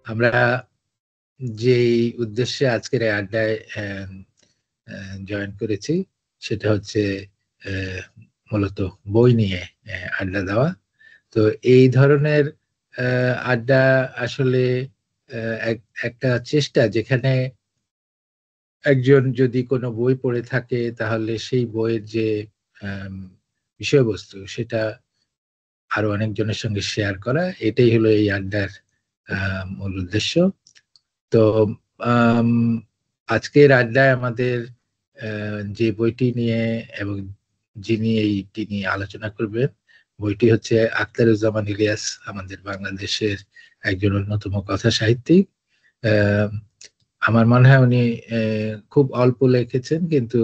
আমরা যেই উদ্দেশ্যে আজকের এই আড্ডায় জয়েন করেছি সেটা হচ্ছে মূলত বই নিয়ে আড্ডা দেওয়া। তো এই ধরনের আড্ডা আসলে একটা চেষ্টা, যেখানে একজন যদি কোনো বই পড়ে থাকে তাহলে সেই বইয়ের যে বিষয়বস্তু সেটা আরো অনেকজনের সঙ্গে শেয়ার করা, এটাই হলো এই আড্ডার মূল উদ্দেশ্য। তো আজকের আড্ডায় আমাদের যে বইটি নিয়ে এবং যিনি এইটি নিয়ে আলোচনা করবেন, বইটি হচ্ছে আখতারুজ্জামান ইলিয়াস, আমাদের বাংলাদেশের একজন অন্যতম কথা সাহিত্যিক। আমার মনে হয় উনি খুব অল্প লিখেছেন, কিন্তু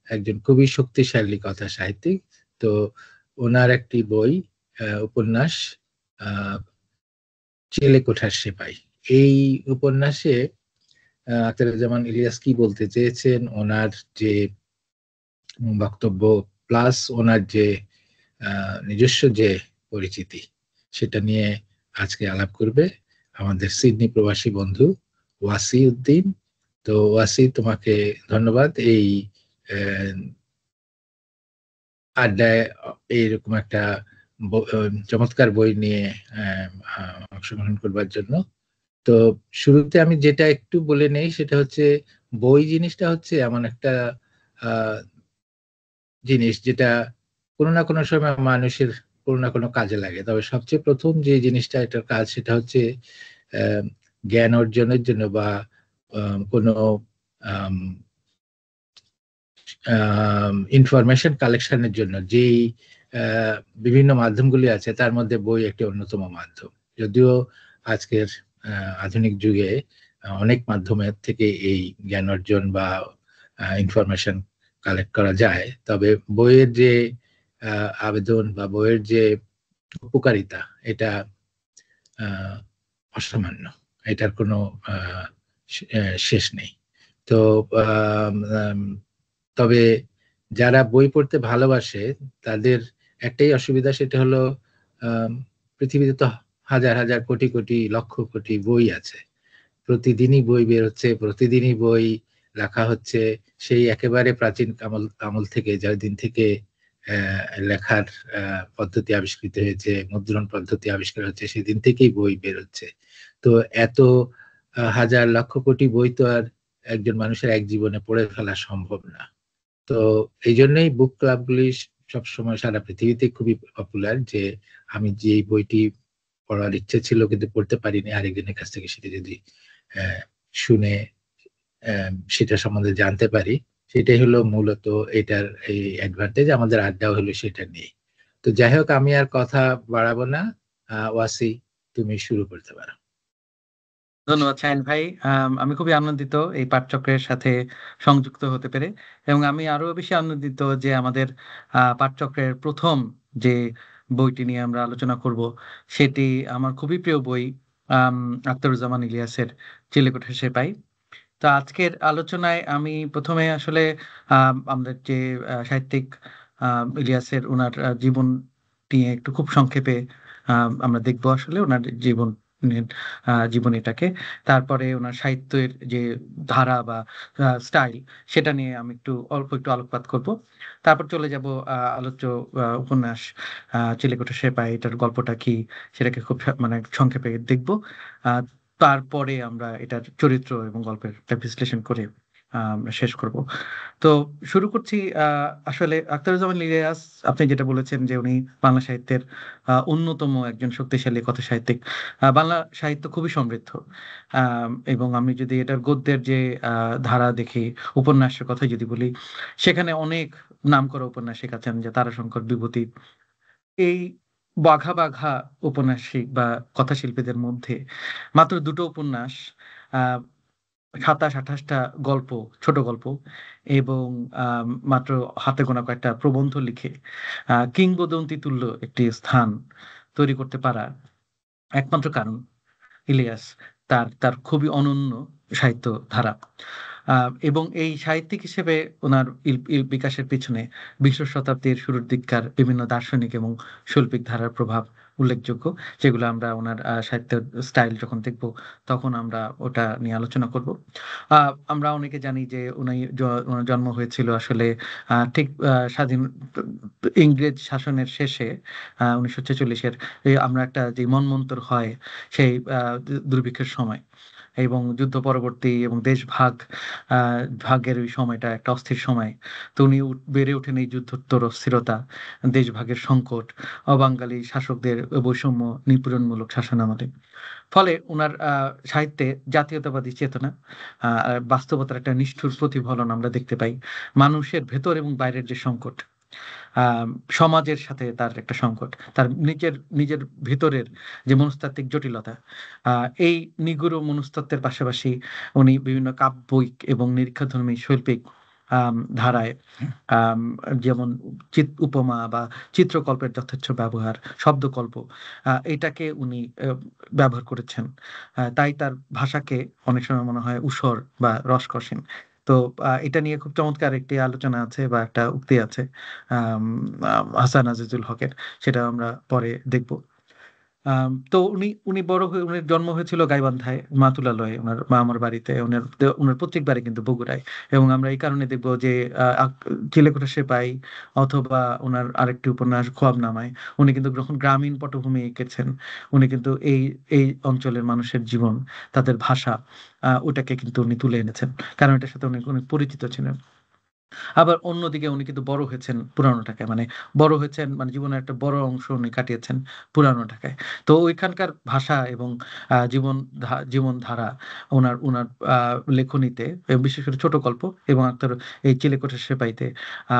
একজন খুবই শক্তিশালী কথা সাহিত্যিক। তো ওনার একটি বই, উপন্যাস চিলেকোঠার সেপাই, এই উপন্যাসে আখতারুজ্জামান ইলিয়াস কি বলতে চেয়েছেন, ওনার যে বক্তব্য প্লাস ওনার যে নিজস্ব যে পরিচিতি, সেটা নিয়ে আজকে আলাপ করবে আমাদের সিডনি প্রবাসী বন্ধু ওয়াসি উদ্দিন। তো ওয়াসি, তোমাকে ধন্যবাদ এই আড্ডায় এইরকম একটা চমৎকার বই নিয়ে অংশগ্রহণ করবার জন্য। তো শুরুতে আমি যেটা একটু বলে নেই সেটা হচ্ছে, বই জিনিসটা হচ্ছে এমন একটা জিনিস যেটা কোনো না কোনো সময় মানুষের কোনো না কোনো কাজে লাগে। তবে সবচেয়ে প্রথম যে জিনিসটা, এটার কাজ, সেটা হচ্ছে জ্ঞান অর্জনের জন্য বা কোনো ইনফরমেশন কালেকশনের জন্য যেই বিভিন্ন মাধ্যমগুলি আছে, তার মধ্যে বই একটি অন্যতম মাধ্যম। যদিও আজকের আধুনিক যুগে অনেক মাধ্যমের থেকে এই জ্ঞান অর্জন বা ইনফরমেশন কালেক্ট করা যায়, তবে বইয়ের যে আবেদন বা বইয়ের যে উপকারিতা, এটা অসামান্য, এটার কোনো শেষ নেই। তো তবে যারা বই পড়তে ভালোবাসে তাদের একটাই অসুবিধা, সেটা হলো পৃথিবীতে তো হাজার হাজার কোটি কোটি লক্ষ কোটি বই আছে, প্রতিদিনই বই বের হচ্ছে, প্রতিদিনই বই লেখা হচ্ছে। সেই একেবারে প্রাচীন আমল থেকে, যার দিন থেকে লেখার পদ্ধতি আবিষ্কৃত হয়েছে, মুদ্রণ পদ্ধতি আবিষ্কার হচ্ছে, সেদিন থেকেই বই বের হচ্ছে। তো এত হাজার লক্ষ কোটি বই তো আর একজন মানুষের এক জীবনে পড়ে ফেলা সম্ভব না। তো এই জন্যই বুক ক্লাবগুলি সবসময় সারা পৃথিবীতে খুবই পপুলার, যে আমি যে বইটি পড়ার ইচ্ছে ছিল কিন্তু পড়তে পারিনি, আরেকজনের কাছ থেকে সেটা যদি শুনে সেটা সম্বন্ধে জানতে পারি, সেটাই হলো মূলত এটার এই অ্যাডভান্টেজ। আমাদের আড্ডাও হলো সেটা নিয়ে। তো যাই হোক, আমি আর কথা বাড়াবো না, ওয়াসি, তুমি শুরু করতে পারো। ধন্যবাদ শাহিন ভাই। আমি খুবই আনন্দিত এই পাঠচক্রের সাথে সংযুক্ত হতে পেরে, এবং আমি আরো বেশি আনন্দিত যে আমাদের পাঠচক্রের প্রথম যে বইটি নিয়ে আমরা আলোচনা করব সেটি আমার খুবই প্রিয় বই, আখতারুজ্জামান ইলিয়াসের চিলেকোঠার সেপাই। তো আজকের আলোচনায় আমি প্রথমে আসলে আমাদের যে সাহিত্যিক ইলিয়াসের ওনার জীবন নিয়ে একটু খুব সংক্ষেপে আমরা দেখবো আসলে ওনার জীবনীটাকে। তারপরে ওনার সাহিত্যের যে ধারা বা স্টাইল, সেটা নিয়ে আমি অল্প একটু আলোকপাত করব। তারপর চলে যাব আলোচ্য উপন্যাস চিলেকোঠা সেপাই, এটার গল্পটা কি সেটাকে খুব মানে সংক্ষেপে দেখব। তারপরে আমরা এটার চরিত্র এবং গল্পের বিশ্লেষণ করে আমরা শেষ করব। তো শুরু করছি। আসলে আখতারুজ্জামান ইলিয়াস, আপনি যেটা বলেছেন যে উনি বাংলা সাহিত্যের অন্যতম একজন শক্তিশালী কথা সাহিত্যিক। বাংলা সাহিত্য খুবই সমৃদ্ধ, এবং আমি যদি এটার গদ্যের যে ধারা দেখি, উপন্যাসের কথা যদি বলি, সেখানে অনেক নামকরা উপন্যাসিক আছেন যে তারাশঙ্কর বিভূতি। এই বাঘা বাঘা উপন্যাসিক বা কথাশিল্পীদের মধ্যে মাত্র দুটো উপন্যাস, আহ ২৭-২৮টা গল্প, ছোট গল্প এবং মাত্র হাতে গোনা কয়েকটা প্রবন্ধ লিখে কিংবদন্তি তুল্য একটি স্থান তৈরি করতে পারা একমাত্র কারণ ইলিয়াস, তার তার খুবই অনন্য সাহিত্য ধারা। এবং এই সাহিত্যিক হিসেবে ওনার বিকাশের পিছনে বিংশ শতাব্দীর শুরুর দিককার বিভিন্ন দার্শনিক এবং শৈল্পিক ধারার প্রভাব উল্লেখযোগ্য, যেগুলো আমরা ওনার সাহিত্যের স্টাইল যখন দেখব তখন আমরা ওটা নিয়ে আলোচনা করব। আমরা অনেকে জানি যে ওনার জন্ম হয়েছিল আসলে ঠিক স্বাধীন ইংরেজ শাসনের শেষে ১৯৪৬-এর আমরা একটা যে মন্বন্তর হয় সেই দুর্ভিক্ষের সময় এবং যুদ্ধ পরবর্তী এবং দেশ ভাগের ওই সময়টা একটা অস্থির সময়। তো উনি বেড়ে ওঠেন এই যুদ্ধোত্তর অস্থিরতা, দেশভাগের সংকট, অবাঙালি শাসকদের বৈষম্য নিপীড়নমূলক শাসনামলে। ফলে উনার সাহিত্যে জাতীয়তাবাদী চেতনা, বাস্তবতার একটা নিষ্ঠুর প্রতিফলন আমরা দেখতে পাই। মানুষের ভেতর এবং বাইরের যে সংকট, আহ, সমাজের সাথে তার একটা সংকট, তার নিজের নিজের ভিতরের যে মনস্তাত্ত্বিক জটিলতা, এই নিগুড় মনস্তত্ত্বের পাশাপাশি উনি বিভিন্ন কাব্যিক এবং নিরীক্ষাধর্মী শৈল্পিক ধারায়, আম, যেমন উপমা বা চিত্রকল্পের যথেচ্ছ ব্যবহার, শব্দকল্প, এটাকে উনি ব্যবহার করেছেন। তাই তার ভাষাকে অনেক সময় মনে হয় ঊষর বা রসকসীন। তো এটা নিয়ে খুব চমৎকার একটি আলোচনা আছে বা একটা উক্তি আছে আম, হাসান আজিজুল হকের, সেটা আমরা পরে দেখব। তো উনি উনি বড় হয়ে উনার জন্ম হয়েছিল গাইবান্ধায় মাতুলালয়ে, ওনার মামার বাড়িতে। ওনার পৈতৃক বাড়ি কিন্তু বগুড়ায়। এবং আমরা এই কারণে দেখবো যে চিলেকোঠা সেপাই অথবা ওনার আরেকটি উপন্যাস খোয়াবনামায় উনি কিন্তু যখন গ্রামীণ পটভূমি এঁকেছেন, উনি কিন্তু এই অঞ্চলের মানুষের জীবন, তাদের ভাষা, ওটাকে কিন্তু উনি তুলে এনেছেন, কারণ এটার সাথে উনি অনেক পরিচিত ছিলেন। আবার অন্যদিকে উনি কিন্তু বড় হয়েছেন পুরানো ঢাকায়, মানে বড় হয়েছেন মানে জীবনের একটা বড় অংশ উনি কাটিয়েছেন পুরানো ঢাকায়। তো ওইখানকার ভাষা এবং জীবন ধারা ওনার ওনার লেখনীতে, এবং বিশেষ করে ছোট গল্প এবং তার এই চিলেকোঠা সেপাইতে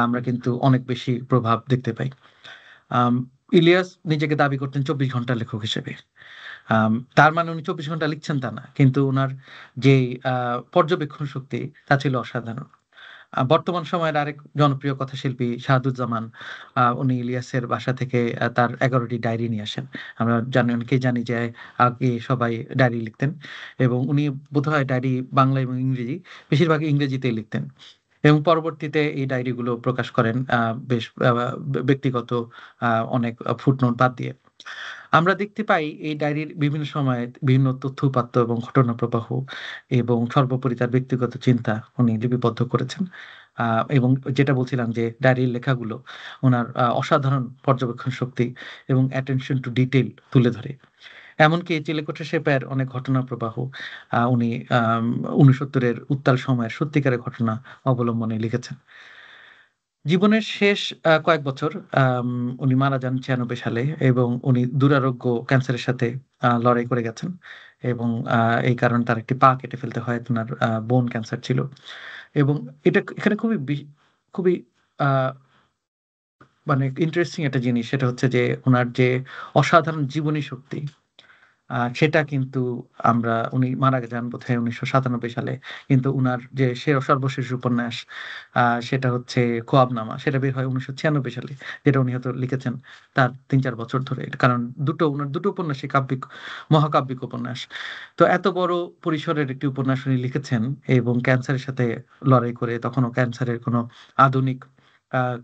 আমরা কিন্তু অনেক বেশি প্রভাব দেখতে পাই। আম, ইলিয়াস নিজেকে দাবি করতেন ২৪ ঘন্টা লেখক হিসেবে। তার মানে উনি ২৪ ঘন্টা লিখছেন তা না, কিন্তু ওনার যে পর্যবেক্ষণ শক্তি তা ছিল অসাধারণ। বর্তমান সময়ের আরেক জনপ্রিয় কথাশিল্পী শাহাদুজ্জামান, উনি ইলিয়াসের বাসা থেকে তার ১১টি ডায়েরি নিয়ে আসেন। আমরা অনেকেই জানি যে আগে সবাই ডায়েরি লিখতেন এবং উনি বোধহয় ডায়েরি বাংলা এবং ইংরেজি, বেশিরভাগ ইংরেজিতেই লিখতেন এবং পরবর্তীতে এই ডায়েরিগুলো প্রকাশ করেন বেশ ব্যক্তিগত অনেক ফুটনোট বাদ দিয়ে। আমরা দেখতে পাই এই ডায়েরির বিভিন্ন সময়ে বিভিন্ন তথ্য উপাত্ত এবং ঘটনা প্রবাহ এবং সর্বোপরি তার ব্যক্তিগত চিন্তা উনি লিপিবদ্ধ করেছেন। এবং যেটা বলছিলাম যে ডায়েরির লেখাগুলো ওনার অসাধারণ পর্যবেক্ষণ শক্তি এবং অ্যাটেনশন টু ডিটেল তুলে ধরে। এমনকি চিলেকোঠা সেপাইয়ের অনেক ঘটনা প্রবাহ উনি ৬৯-এর উত্তাল সময়ের সত্যিকারের ঘটনা অবলম্বনে লিখেছেন। জীবনের শেষ কয়েক বছর আম উনি মারা যান ৯৬ সালে এবং উনি দুরারোগ্য ক্যান্সারের সাথে লড়াই করে গেছেন এবং এই কারণে তার একটি পা কেটে ফেলতে হয়। উনার বোন ক্যান্সার ছিল এবং এখানে খুবই আ মানে ইন্টারেস্টিং একটা জিনিস, সেটা হচ্ছে যে উনার যে অসাধারণ জীবনী শক্তি, সেটা কিন্তু উনি মারা যান বোধহয় ১৯৯৭ সালে। কিন্তু উনার যে সর্বশেষ উপন্যাস সেটা হচ্ছে খোয়াবনামা। সেটা বের হয় ১৯৯৬ সালে। যেটা উনি হয়তো লিখেছেন তার ৩-৪ বছর ধরে। কারণ উনার দুটো উপন্যাসই মহাকাব্যিক উপন্যাস। তো এত বড় পরিসরের একটি উপন্যাস উনি লিখেছেন এবং ক্যান্সারের সাথে লড়াই করে, তখনও ক্যান্সারের কোনো আধুনিক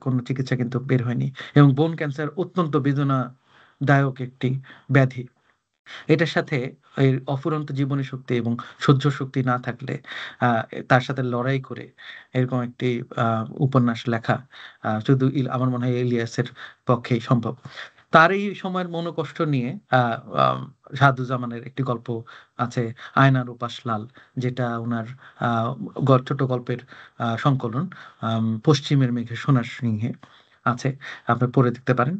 কোনো চিকিৎসা কিন্তু বের হয়নি এবং বোন ক্যান্সার অত্যন্ত বেদনাদায়ক একটি ব্যাধি। এটার সাথে এর অফুরন্ত জীবনী শক্তি এবং সহ্য শক্তি না থাকলে তার সাথে লড়াই করে এরকম একটি উপন্যাস লেখা শুধু আমার মনে হয় ইলিয়াসের পক্ষেই সম্ভব। তার এই সময়ের মনোকষ্ট নিয়ে শাহাদুজ্জামানের একটি গল্প আছে, আয়নার উপাস লাল, যেটা উনার ছোট গল্পের সংকলন পশ্চিমের মেঘে সোনার সিংহে আছে, আপনি পড়ে দেখতে পারেন।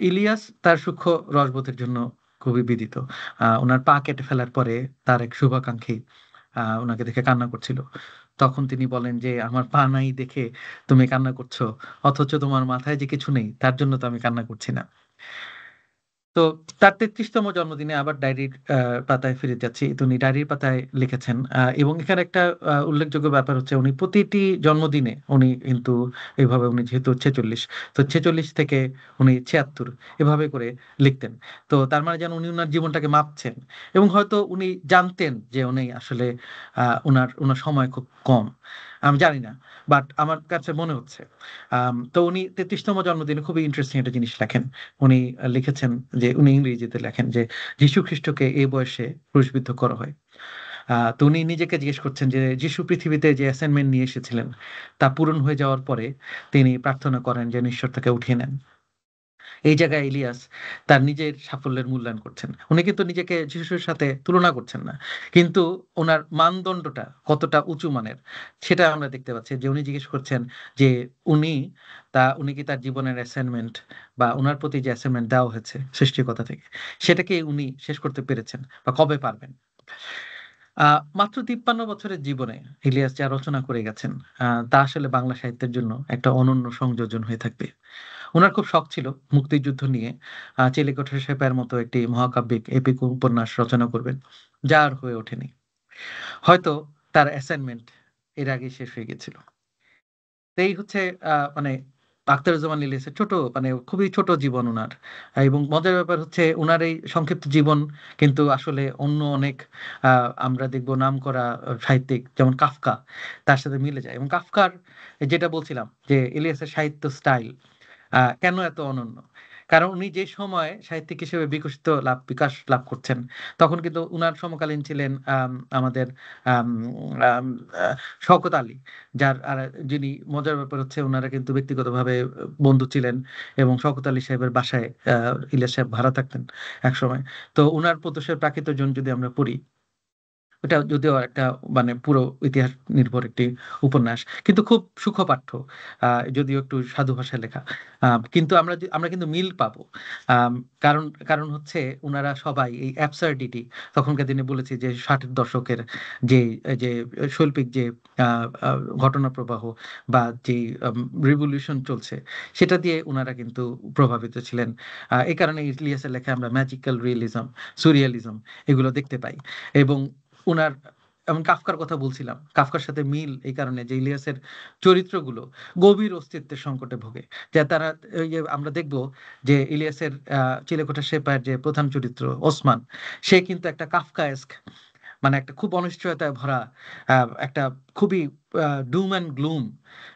ইলিয়াস তার সূক্ষ্ম রসবোধের জন্য খুবই বিদিত। উনার পা কেটে ফেলার পরে তার এক শুভাকাঙ্ক্ষী উনাকে দেখে কান্না করছিল। তখন তিনি বলেন যে, "আমার পা নাই দেখে তুমি কান্না করছো। অথচ তোমার মাথায় যে কিছু নেই তার জন্য তো আমি কান্না করছি না।" তো তার ৩৩তম জন্মদিনে আবার ডায়েরির পাতায় ফিরে যাচ্ছি। তো উনি ডায়েরির পাতায় লিখেছেন এবং এখানে একটা উল্লেখযোগ্য ব্যাপার হচ্ছে উনি প্রতিটি জন্মদিনে উনি কিন্তু এভাবে উনি যেহেতু ৪৬ তো ৪৬ থেকে উনি ৭৬ এভাবে করে লিখতেন। তো তার মানে যেন উনি উনার জীবনটাকে মাপছেন এবং হয়তো উনি জানতেন যে উনি আসলে উনার সময় খুব কম। আমি জানি না। বাট আমার কাছে মনে হচ্ছে। তো উনি ৩৩তম জন্মদিনে খুবই ইন্টারেস্টিং একটা জিনিস লেখেন। উনি লিখেছেন যে উনি ইংরেজিতে লেখেন যে, "যীশু খ্রিস্টকে এই বয়সে ক্রুশবিদ্ধ করা হয়।" তো উনি নিজেকে জিজ্ঞেস করছেন যে, যীশু পৃথিবীতে যে অ্যাসাইনমেন্ট নিয়ে এসেছিলেন, তা পূরণ হয়ে যাওয়ার পরে তিনি প্রার্থনা করেন যেন ঈশ্বর তাকে উঠিয়ে নেন। এই জায়গায় ইলিয়াস তার নিজের সাফল্যের মূল্যায়ন করছেন। উনি কিন্তু নিজেকে যিশুর সাথে তুলনা করছেন না। কিন্তু উনার মানদণ্ডটা কতটা উঁচু মানের সেটা আমরা দেখতে পাচ্ছি যে উনি জিজ্ঞেস করছেন যে উনি উনি কি তার জীবনের অ্যাসাইনমেন্ট বা উনার প্রতি যে অ্যাসাইনমেন্ট দেওয়া হয়েছে সৃষ্টিকর্তা থেকে সেটাকে উনি শেষ করতে পেরেছেন বা কবে পারবেন? আ মাত্র ৫৩ বছরের জীবনে ইলিয়াস যা রচনা করে গেছেন তা আসলে বাংলা সাহিত্যের জন্য একটা অনন্য সংযোজন হয়ে থাকবে। উনার খুব শখ ছিল মুক্তিযুদ্ধ নিয়ে 'চিলেকোঠা সেপাইয়ের' মতো একটি মহাকাব্যিক এপিক উপন্যাস রচনা করবেন। যা আর হয়ে ওঠেনি। হয়তো তার অ্যাসাইনমেন্ট এর আগেই শেষ হয়ে গেছিল। তো এই হচ্ছে মানে আখতারুজ্জামান ইলিয়াসের ছোট মানে খুবই ছোট জীবন উনার। এবং মজার ব্যাপার হচ্ছে উনার এই সংক্ষিপ্ত জীবন কিন্তু আসলে অন্য অনেক আ আমরা দেখব নামকরা সাহিত্যিক যেমন কাফকা তার সাথে মিলে যায়। এবং কাফকার যেটা বলছিলাম যে ইলিয়াসের সাহিত্য স্টাইল কেন এত অনন্য? কারণ উনি যে সময়ে সাহিত্যিক হিসেবে বিকাশ লাভ করছেন, তখন কিন্তু উনার সমকালীন ছিলেন আমাদের আম আম আ শওকত আলী। যিনি মজার ব্যাপার হচ্ছে উনারা কিন্তু ব্যক্তিগতভাবে বন্ধু ছিলেন এবং শওকত আলী সাহেবের বাসায় ইলিয়াস সাহেব ভাড়া থাকতেন একসময়। তো উনার প্রদোষের প্রাকৃতজন যদি আমরা পড়ি ওটা যদিও একটা মানে পুরো ইতিহাস নির্ভর একটি উপন্যাস। কিন্তু খুব সুখপাঠ্য। আ যদিও একটু সাধু ভাষায় লেখা। কিন্তু আমরা কিন্তু মিল পাবো। আম কারণ কারণ হচ্ছে উনারা সবাই এই absurdity তখনকার দিনে বলেছি যে ৬০ এর দশকের যে যে শৈল্পিক যে আ আ ঘটনা প্রবাহ বা যেই রিভলিউশন চলছে সেটা দিয়ে উনারা কিন্তু প্রভাবিত ছিলেন। এই কারণে ইলিয়াসের লেখায় আমরা ম্যাজিক্যাল রিয়ালিজম, সুরিয়ালিজম এগুলো দেখতে পাই। এবং উনার এমন কাফকার কথা বলছিলাম। কাফকার সাথে মিল এই কারণে যে ইলিয়াসের চরিত্রগুলো গভীর অস্তিত্বের সংকটে ভোগে। যে তারা ওই যে আমরা দেখব যে ইলিয়াসের চিলেকোঠা সেপাইয়ের যে প্রধান চরিত্র ওসমান, সে কিন্তু একটা কাফকায়েস্ক মানে একটা খুব অনিশ্চয়তায় ভরা আ একটা খুবই doom and gloom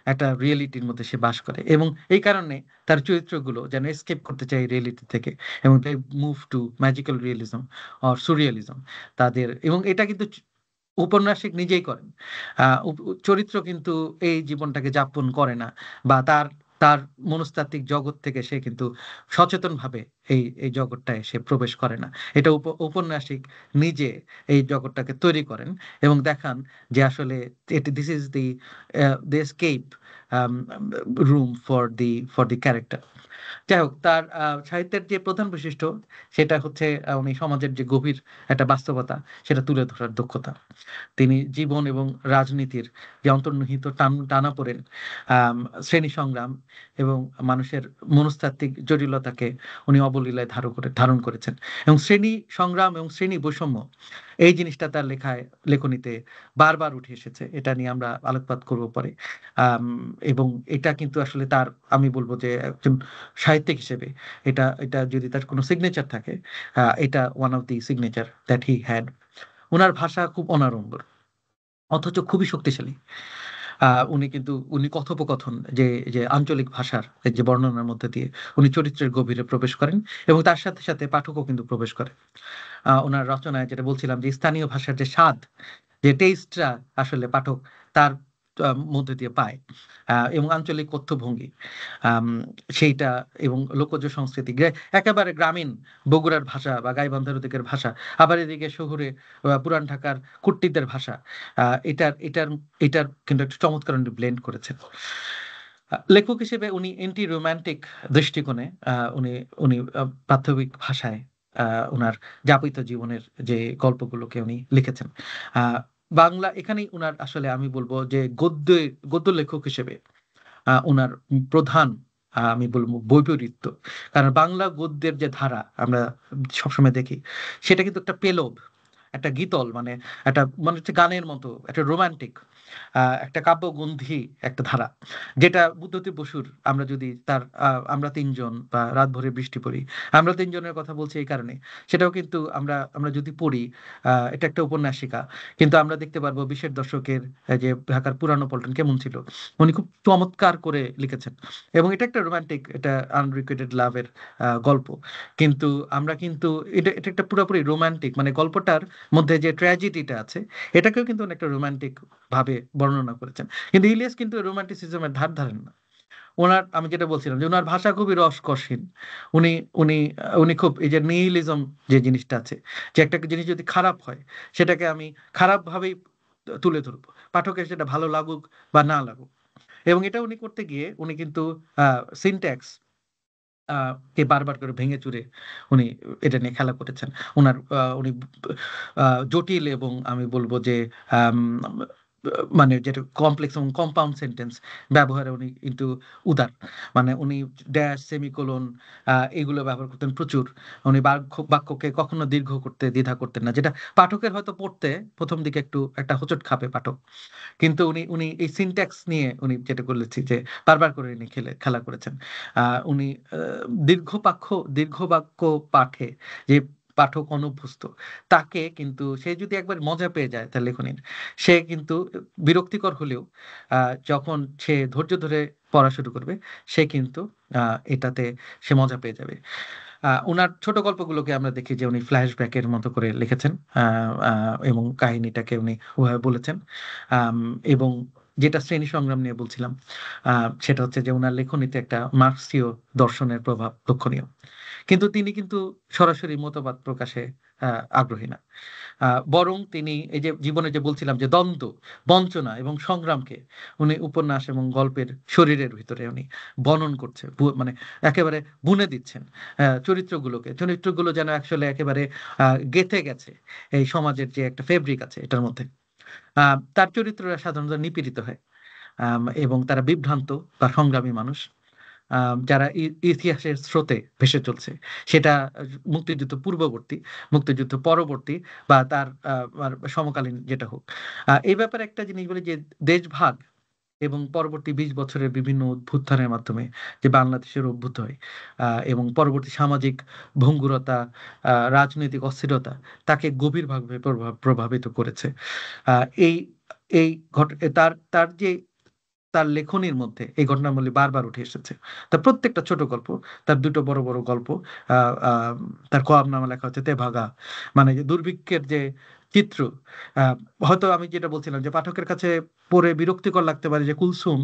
একটা রিয়েলিটির মধ্যে সে বাস করে। এবং এই কারণে তার চরিত্রগুলো যেন এসকেপ করতে চায় এই রিয়েলিটি থেকে। এবং they move to magical realism or surrealism এবং এটা কিন্তু ঔপন্যাসিক নিজেই করেন। আ উপ চরিত্র কিন্তু এই জীবনটাকে যাপন করে না বা তার মনস্তাত্ত্বিক জগৎ থেকে সে কিন্তু সচেতনভাবে এই জগৎটায় সে প্রবেশ করে না। এটা ঔপন্যাসিক নিজে এই জগৎটাকে তৈরি করেন এবং দেখান যে আসলে this is the escape um, room for the character. যাই হোক তার সাহিত্যের যে প্রধান বৈশিষ্ট্য সেটা হচ্ছে উনি সমাজের যে গভীর একটা বাস্তবতা সেটা তুলে ধরার দক্ষতা। তিনি জীবন এবং রাজনীতির যে অন্তর্নিহিত টানাপোড়েন, আম শ্রেণী সংগ্রাম এবং মানুষের মনস্তাত্ত্বিক জটিলতাকে উনি অবলীলায় ধারণ করেছেন। এবং শ্রেণী সংগ্রাম এবং শ্রেণী বৈষম্য এই জিনিসটা তার লেখনীতে বারবার উঠে এসেছে। এটা নিয়ে আমরা আলোকপাত করব পরে। আম এবং এটা কিন্তু আসলে তার আমি বলব যে একজন সাহিত্যিক হিসেবে এটা যদি তার কোনো সিগনেচার থাকে, এটা one of the signature that he had. উনার ভাষা খুব অনাড়ম্বর। অথচ খুবই শক্তিশালী। আ উনি কথোপকথন যে আঞ্চলিক ভাষার এই যে বর্ণনার মধ্যে দিয়ে উনি চরিত্রের গভীরে প্রবেশ করেন এবং তার সাথে, সাথে পাঠকও কিন্তু প্রবেশ করে। উনার রচনায় যেটা বলছিলাম যে স্থানীয় ভাষার যে স্বাদ, যে টেস্টটা আসলে পাঠক তার মধ্যে দিয়ে পায়। এবং আঞ্চলিক কথ্যভঙ্গি আম সেইটা এবং লোকজ সংস্কৃতি একেবারে গ্রামীণ বগুড়ার ভাষা বা গাইবান্ধার ওদিকের ভাষা। আবার এদিকে শহুরে পুরান ঢাকার কুট্টিদের ভাষা। আ এটার এটার এটার কিন্তু একটা চমৎকার উনি ব্লেন্ড করেছেন। লেখক হিসেবে উনি অ্যান্টি রোমান্টিক দৃষ্টিকোণে উনি উনি প্রাথমিক ভাষায় আ উনার যাপিত জীবনের যে গল্পগুলোকে উনি লিখেছেন। আ বাংলা এখানেই উনার আসলে আমি বলবো যে গদ্য লেখক হিসেবে উনার প্রধান আমি বলবো বৈপরীত্য। কারণ বাংলা গদ্যের যে ধারা আমরা সবসময় দেখি, সেটা কিন্তু একটা পেলব, একটা গীতল, মানে একটা মানে হচ্ছে গানের মতো একটা রোমান্টিক, একটা কাব্যগন্ধি একটা ধারা, যেটা বুদ্ধদেব বসুর আমরা যদি তার আমরা তিনজন বা রাত ভরে বৃষ্টি পড়ি, আমরা তিনজনের কথা বলছি এই কারণে, সেটাও কিন্তু আমরা আমরা যদি পড়ি, এটা একটা উপন্যাসিকা, কিন্তু আমরা দেখতে পারবো 20-এর দশকের যে ঢাকার পুরানো পল্টন কেমন ছিল, উনি খুব চমৎকার করে লিখেছেন। এবং এটা একটা রোমান্টিক, এটা আনরিকুয়েটেড লাভের গল্প, কিন্তু আমরা কিন্তু এটা এটা একটা পুরোপুরি রোমান্টিক, মানে গল্পটার মধ্যে যে ট্র্যাজেডিটা আছে এটাকেও কিন্তু উনি একটা রোমান্টিক ভাবে বর্ণনা করেছেন। কিন্তু ইলিয়াস কিন্তু রোমান্টিসিজমের ধার ধারেন না। ওনার আমি যেটা বলছিলাম যে ওনার ভাষা খুবই রসকসহীন। উনি উনি উনি খুব এই যে নিহিলিজম যে জিনিসটা আছে, যে একটা জিনিস যদি খারাপ হয় সেটাকে আমি খারাপ ভাবেই তুলে ধরবো, পাঠকের সেটা ভালো লাগুক বা না লাগুক। এবং এটা উনি করতে গিয়ে উনি কিন্তু সিনট্যাক্স কে বারবার করে ভেঙে চুরে উনি এটা নিয়ে খেলা করেছেন। উনি জটিল এবং আমি বলব যে আম মানে যেটা কমপ্লেক্স এবং কম্পাউন্ড সেন্টেন্স ব্যবহারে উনি কিন্তু উদার। মানে উনি ড্যাশ, সেমিকোলন এগুলো ব্যবহার করতেন প্রচুর। উনি বাক্যকে কখনো দীর্ঘ করতে দ্বিধা করতেন না। যেটা পাঠকের হয়তো পড়তে ১ম দিকে একটু একটা হোঁচট খাবে পাঠক। কিন্তু উনি উনি এই সিনট্যাক্স নিয়ে উনি যেটা করেছি যে বারবার করে উনি খেলা করেছেন। উনি দীর্ঘ বাক্য পাঠে যে পাঠক অনভ্যস্ত, তাকে কিন্তু সে যদি একবার মজা পেয়ে যায় তার লেখনীর, সে কিন্তু বিরক্তিকর হলেও যখন সে ধৈর্য ধরে পড়া শুরু করবে, সে কিন্তু এটাতে সে মজা পেয়ে যাবে। উনার ছোট গল্পগুলোকে আমরা দেখি যে উনি ফ্ল্যাশব্যাকের মতো করে লিখেছেন, এবং কাহিনীটাকে উনি ওভাবে বলেছেন। আম, এবং যেটা শ্রেণী সংগ্রাম নিয়ে বলছিলাম, সেটা হচ্ছে যে উনার লেখনীতে একটা মার্ক্সীয় দর্শনের প্রভাব লক্ষণীয়। কিন্তু তিনি কিন্তু সরাসরি মতবাদ প্রকাশে আগ্রহী না। বরং তিনি এই যে জীবনে যে বলছিলাম যে দ্বন্দ্ব, বঞ্চনা এবং সংগ্রামকে উনি উপন্যাস এবং গল্পের শরীরের ভিতরে উনি বনন করছে, মানে একেবারে বুনে দিচ্ছেন চরিত্রগুলো যেন আসলে একেবারে গেঁথে গেছে এই সমাজের যে একটা ফেব্রিক আছে এটার মধ্যে। তার চরিত্ররা সাধারণত নিপীড়িত হয়, এবং তারা বিভ্রান্ত বা সংগ্রামী মানুষ, যারা ইতিহাসের স্রোতে ভেসে চলছে, সেটা মুক্তিযুদ্ধ পূর্ববর্তী, মুক্তিযুদ্ধ পরবর্তী বা তার আর সমকালীন যেটা হোক। এই ব্যাপারে একটা জিনিস বলি যে দেশভাগ এবং পরবর্তী ২০ বছরের বিভিন্ন অভ্যুত্থানের মাধ্যমে যে বাংলাদেশের অভ্যুত হয়, এবং পরবর্তী সামাজিক ভঙ্গুরতা, রাজনৈতিক অস্থিরতা তাকে গভীরভাবে প্রভাবিত করেছে। এই এই তার তার যে তার লেখনীর মধ্যে এই ঘটনাবলী বারবার উঠে এসেছে। তার প্রত্যেকটা ছোট গল্প, তার দুটো বড় বড় গল্প, আহ, আহ, তার খোয়াবনামা লেখা হচ্ছে তেভাগা, মানে যে দুর্ভিক্ষের যে চিত্র, আহ, হয়তো আমি যেটা বলছিলাম যে পাঠকের কাছে পড়ে বিরক্তিকর লাগতে পারে যে কুলসুম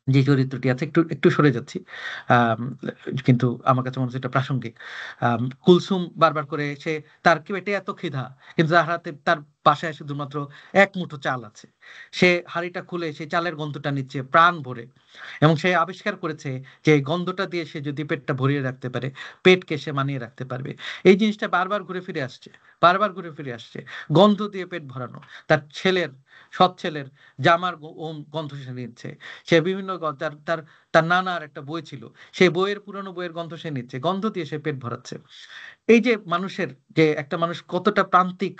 যে চরিত্রটি আছে, একটু একটু সরে যাচ্ছি, আম, কিন্তু আমার কাছে মনে হচ্ছে এটা প্রাসঙ্গিক। কুলসুম বারবার করে সে তার পেটে এত ক্ষিধা, কিন্তু তার হাতে তার বাসায় শুধুমাত্র এক মুঠো চাল আছে। সে হাঁড়িটা খুলে সেই চালের গন্ধটা নিচ্ছে প্রাণ ভরে, এবং সে আবিষ্কার করেছে যে এই গন্ধটা দিয়ে সে যদি পেটটা ভরিয়ে রাখতে পারে, পেটকে সে মানিয়ে রাখতে পারবে। এই জিনিসটা বারবার ঘুরে ফিরে আসছে, বারবার ঘুরে ফিরে আসছে। গন্ধ দিয়ে পেট ভরানো, তার সৎ ছেলের জামার গন্ধ সে নিচ্ছে। সে বিভিন্ন তার তার তার নানার একটা বই ছিল, সেই বইয়ের পুরনো বইয়ের গন্ধ সে নিচ্ছে, গন্ধ দিয়ে সে পেট ভরাচ্ছে। এই যে মানুষের, যে একটা মানুষ কতটা প্রান্তিক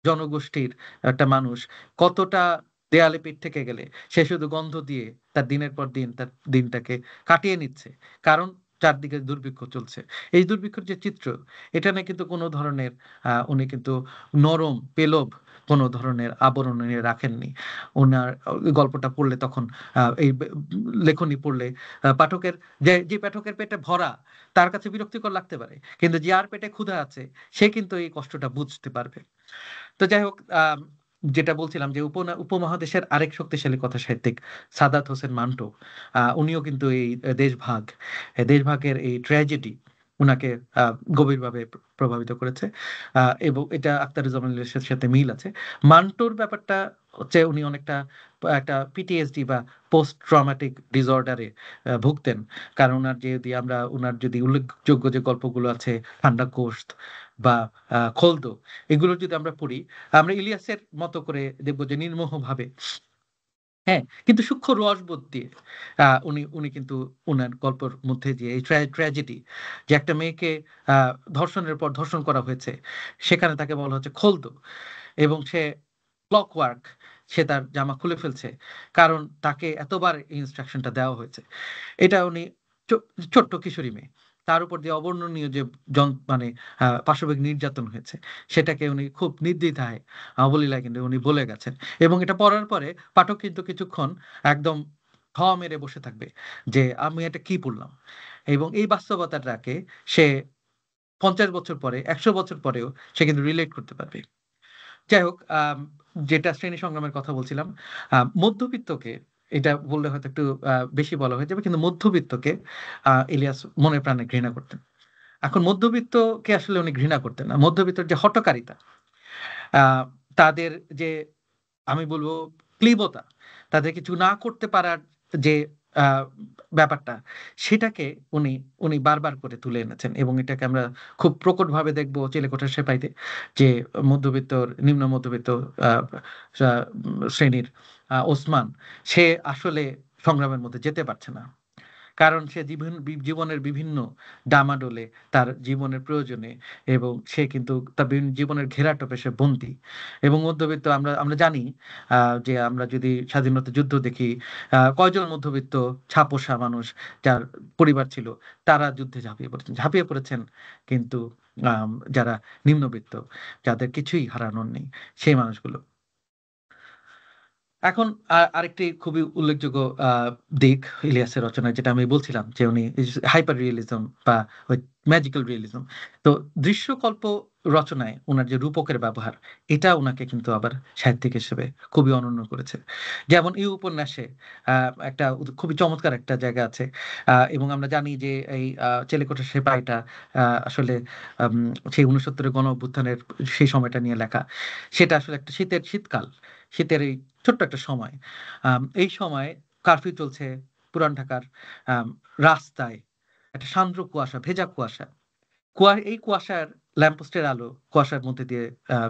জনগোষ্ঠীর একটা মানুষ, কতটা দেয়ালে পিঠ থেকে গেলে সে শুধু গন্ধ দিয়ে তার দিনের পর দিন তার দিনটাকে কাটিয়ে নিচ্ছে, কারণ চারদিকে দুর্ভিক্ষ চলছে। এই দুর্ভিক্ষের যে চিত্র, এটা নিয়ে কিন্তু কোনো ধরনের উনি কিন্তু নরম পেলব কোনো ধরনের আবরণ উনি রাখেননি। ওনার গল্পটা পড়লে তখন লেখনী পড়লে পাঠকের, যে যে পাঠকের পেটে ভরা তার কাছে বিরক্তিকর লাগতে পারে, কিন্তু যার পেটে ক্ষুধা আছে সে কিন্তু এই কষ্টটা বুঝতে পারবে। তো যাই হোক, যেটা বলছিলাম যে উপমহাদেশের আরেক শক্তিশালী কথা সাহিত্যিক সাদাত হোসেন মান্টো, উনিও কিন্তু এই দেশভাগের এই ট্র্যাজেডি উনাকে গভীরভাবে প্রভাবিত করেছে। এবং এটা আখতারুজ্জামান ইলিয়াসের সাথে মিল আছে। মান্টোর ব্যাপারটা হচ্ছে উনি অনেকটা একটা পিটিএসডি বা পোস্ট ট্রমাটিক ডিসঅর্ডারে ভুগতেন। কারণ উনার যদি উল্লেখযোগ্য যে গল্পগুলো আছে 'ঠান্ডা কোষ' বা 'খোলদো' এগুলো যদি আমরা পড়ি, আমরা ইলিয়াসের মতো করে দেখব যে নির্মোহভাবে, হ্যাঁ, কিন্তু সূক্ষ্ম রসবোধ দিয়ে উনি কিন্তু উনার গল্পের মধ্যে যে এই ট্র্যাজেডি, যে একটা মেয়েকে আ ধর্ষণের পর ধর্ষণ করা হয়েছে, সেখানে তাকে বলা হচ্ছে খোলদো এবং সে ক্লকওয়ার্ক, সে তার জামা খুলে ফেলছে। কারণ তাকে এতবার এই ইনস্ট্রাকশনটা দেওয়া হয়েছে। এটা উনি ছো ছোট্ট কিশোরী মেয়ে। তার উপর যে অবর্ণনীয় যে মানে পাশবিক নির্যাতন হয়েছে, সেটাকে উনি খুব নির্দ্বিধায় অবলীলায় কিন্তু উনি বলে গেছেন। এবং এটা পড়ার পরে পাঠক কিন্তু কিছুক্ষণ একদম মেরে বসে থাকবে যে, "আমি এটা কি পড়লাম?" এবং এই বাস্তবতাটাকে সে ৫০ বছর পরে, ১০০ বছর পরেও সে কিন্তু রিলেট করতে পারবে। যাই হোক, যেটা শ্রেণী সংগ্রামের কথা বলছিলাম, মধ্যবিত্তকে, এটা বললে হয়তো একটু বেশি বলা হয়ে যাবে। কিন্তু মধ্যবিত্তকে ইলিয়াস মনে প্রাণে ঘৃণা করতেন। এখন মধ্যবিত্তকে আসলে উনি ঘৃণা করতেন না। মধ্যবিত্তর যে হঠকারিতা, আ তাদের যে, আমি বলব, ক্লীবতা, তাদের কিছু না করতে পারার যে আ ব্যাপারটা, সেটাকে উনি উনি বারবার করে তুলে এনেছেন এবং এটাকে আমরা খুব প্রকটভাবে দেখব চিলেকোঠার সেপাইতে, যে নিম্ন মধ্যবিত্ত আ সা শ্রেণীর ওসমান, সে আসলে সংগ্রামের মধ্যে যেতে পারছে না। কারণ সে জীবনের বিভিন্ন ডামাডোলে, তার জীবনের প্রয়োজনে, এবং সে কিন্তু তার জীবনের ঘেরাটোপে সে বন্দী। এবং মধ্যবিত্ত, আমরা আমরা জানি আ যে আমরা যদি স্বাধীনতা যুদ্ধ দেখি, কয়জন মধ্যবিত্ত ছাপোষা মানুষ যার পরিবার ছিল, তারা যুদ্ধে ঝাঁপিয়ে পড়েছেন। কিন্তু যারা নিম্নবিত্ত, যাদের কিছুই হারানোর নেই, সেই মানুষগুলো। এখন আরেকটি খুবই উল্লেখযোগ্য আ দিক ইলিয়াসের রচনায়, যেটা আমি বলছিলাম যে উনি হাইপার রিয়ালিজম বা ওই ম্যাজিক্যাল রিয়ালিজম। তো দৃশ্যকল্প রচনায় উনার যে রূপকের ব্যবহার, এটা উনাকে কিন্তু আবার সাহিত্যিক হিসেবে খুবই অনন্য করেছে। যেমন এই উপন্যাসে আ একটা খুবই চমৎকার একটা জায়গা আছে। এবং আমরা জানি যে এই চেলেকোঠা সেপাইটা আসলে আম সেই ৬৯ এর গণ-অভ্যুত্থানের সেই সময়টা নিয়ে লেখা। সেটা আসলে একটা শীতকাল। শীতের এই ছোট্ট একটা সময়। এই সময় কারফিউ চলছে পুরান ঢাকার আম রাস্তায়। একটা সান্দ্র কুয়াশা, ভেজা কুয়াশা। এই কুয়াশার ল্যাম্পপোস্টের আলো, কুয়াশার মধ্যে দিয়ে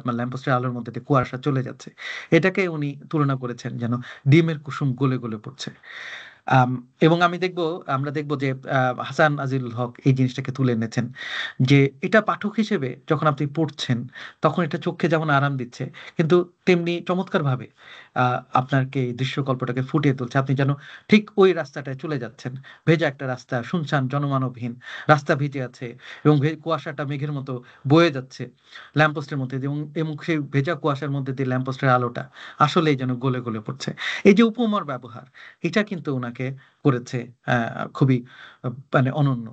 মানে ল্যাম্পপোস্টের আলোর মধ্যে দিয়ে কুয়াশা চলে যাচ্ছে। এটাকে উনি তুলনা করেছেন যেন ডিমের কুসুম গলে, গলে পড়ছে। আম এবং আমরা দেখব যে আ হাসান আজিজুল হক এই জিনিসটাকে তুলে এনেছেন। যে এটা পাঠক হিসেবে যখন আপনি পড়ছেন, তখন এটা চোখে যেমন আরাম দিচ্ছে, কিন্তু তেমনি চমৎকারভাবে আ আপনাকে এই দৃশ্যকল্পটাকে ফুটিয়ে তুলছে। আপনি যেন ঠিক ওই রাস্তাটায় চলে যাচ্ছেন। ভেজা একটা রাস্তা, শুনশান, জনমানবহীন। রাস্তা ভিজে আছে এবং কুয়াশাটা মেঘের মতো বয়ে যাচ্ছে ল্যাম্পপোস্টের মধ্যে দিয়ে, এবং সেই ভেজা কুয়াশার মধ্যে দিয়ে ল্যাম্পপোস্টের আলোটা আসলেই যেন গলে, গলে পড়ছে। এই যে উপমার ব্যবহার, এটা কিন্তু উনাকে করেছে আ খুবই মানে অনন্য।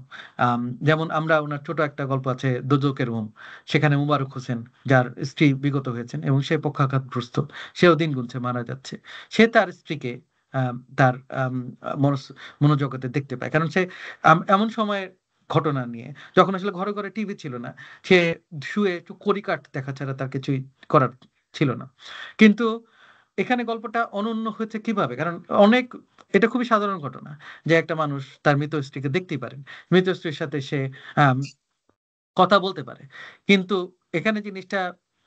যেমন আমরা উনার ছোট একটা গল্প আছে 'দোজখের রুম'। সেখানে মোবারক হোসেন, যার স্ত্রী বিগত হয়েছেন এবং সে পক্ষাঘাতগ্রস্ত। সেও দিন গুনছে, মারা যাচ্ছে। সে তার স্ত্রীকে তার মনোজগতে দেখতে পায়। কারণ সে এমন সময়ের ঘটনা নিয়ে, যখন আসলে ঘরে, ঘরে টিভি ছিল না। সে শুয়ে একটু কড়িকাঠ দেখা ছাড়া তার কিছুই করার ছিল না। কিন্তু এখানে গল্পটা অনন্য হয়েছে কিভাবে? কারণ অনেক এটা খুবই সাধারণ ঘটনা যে একটা মানুষ তার মৃত স্ত্রীকে দেখতেই পারেন। মৃত স্ত্রীর সাথে সে আম কথা বলতে পারে। কিন্তু এখানে জিনিসটা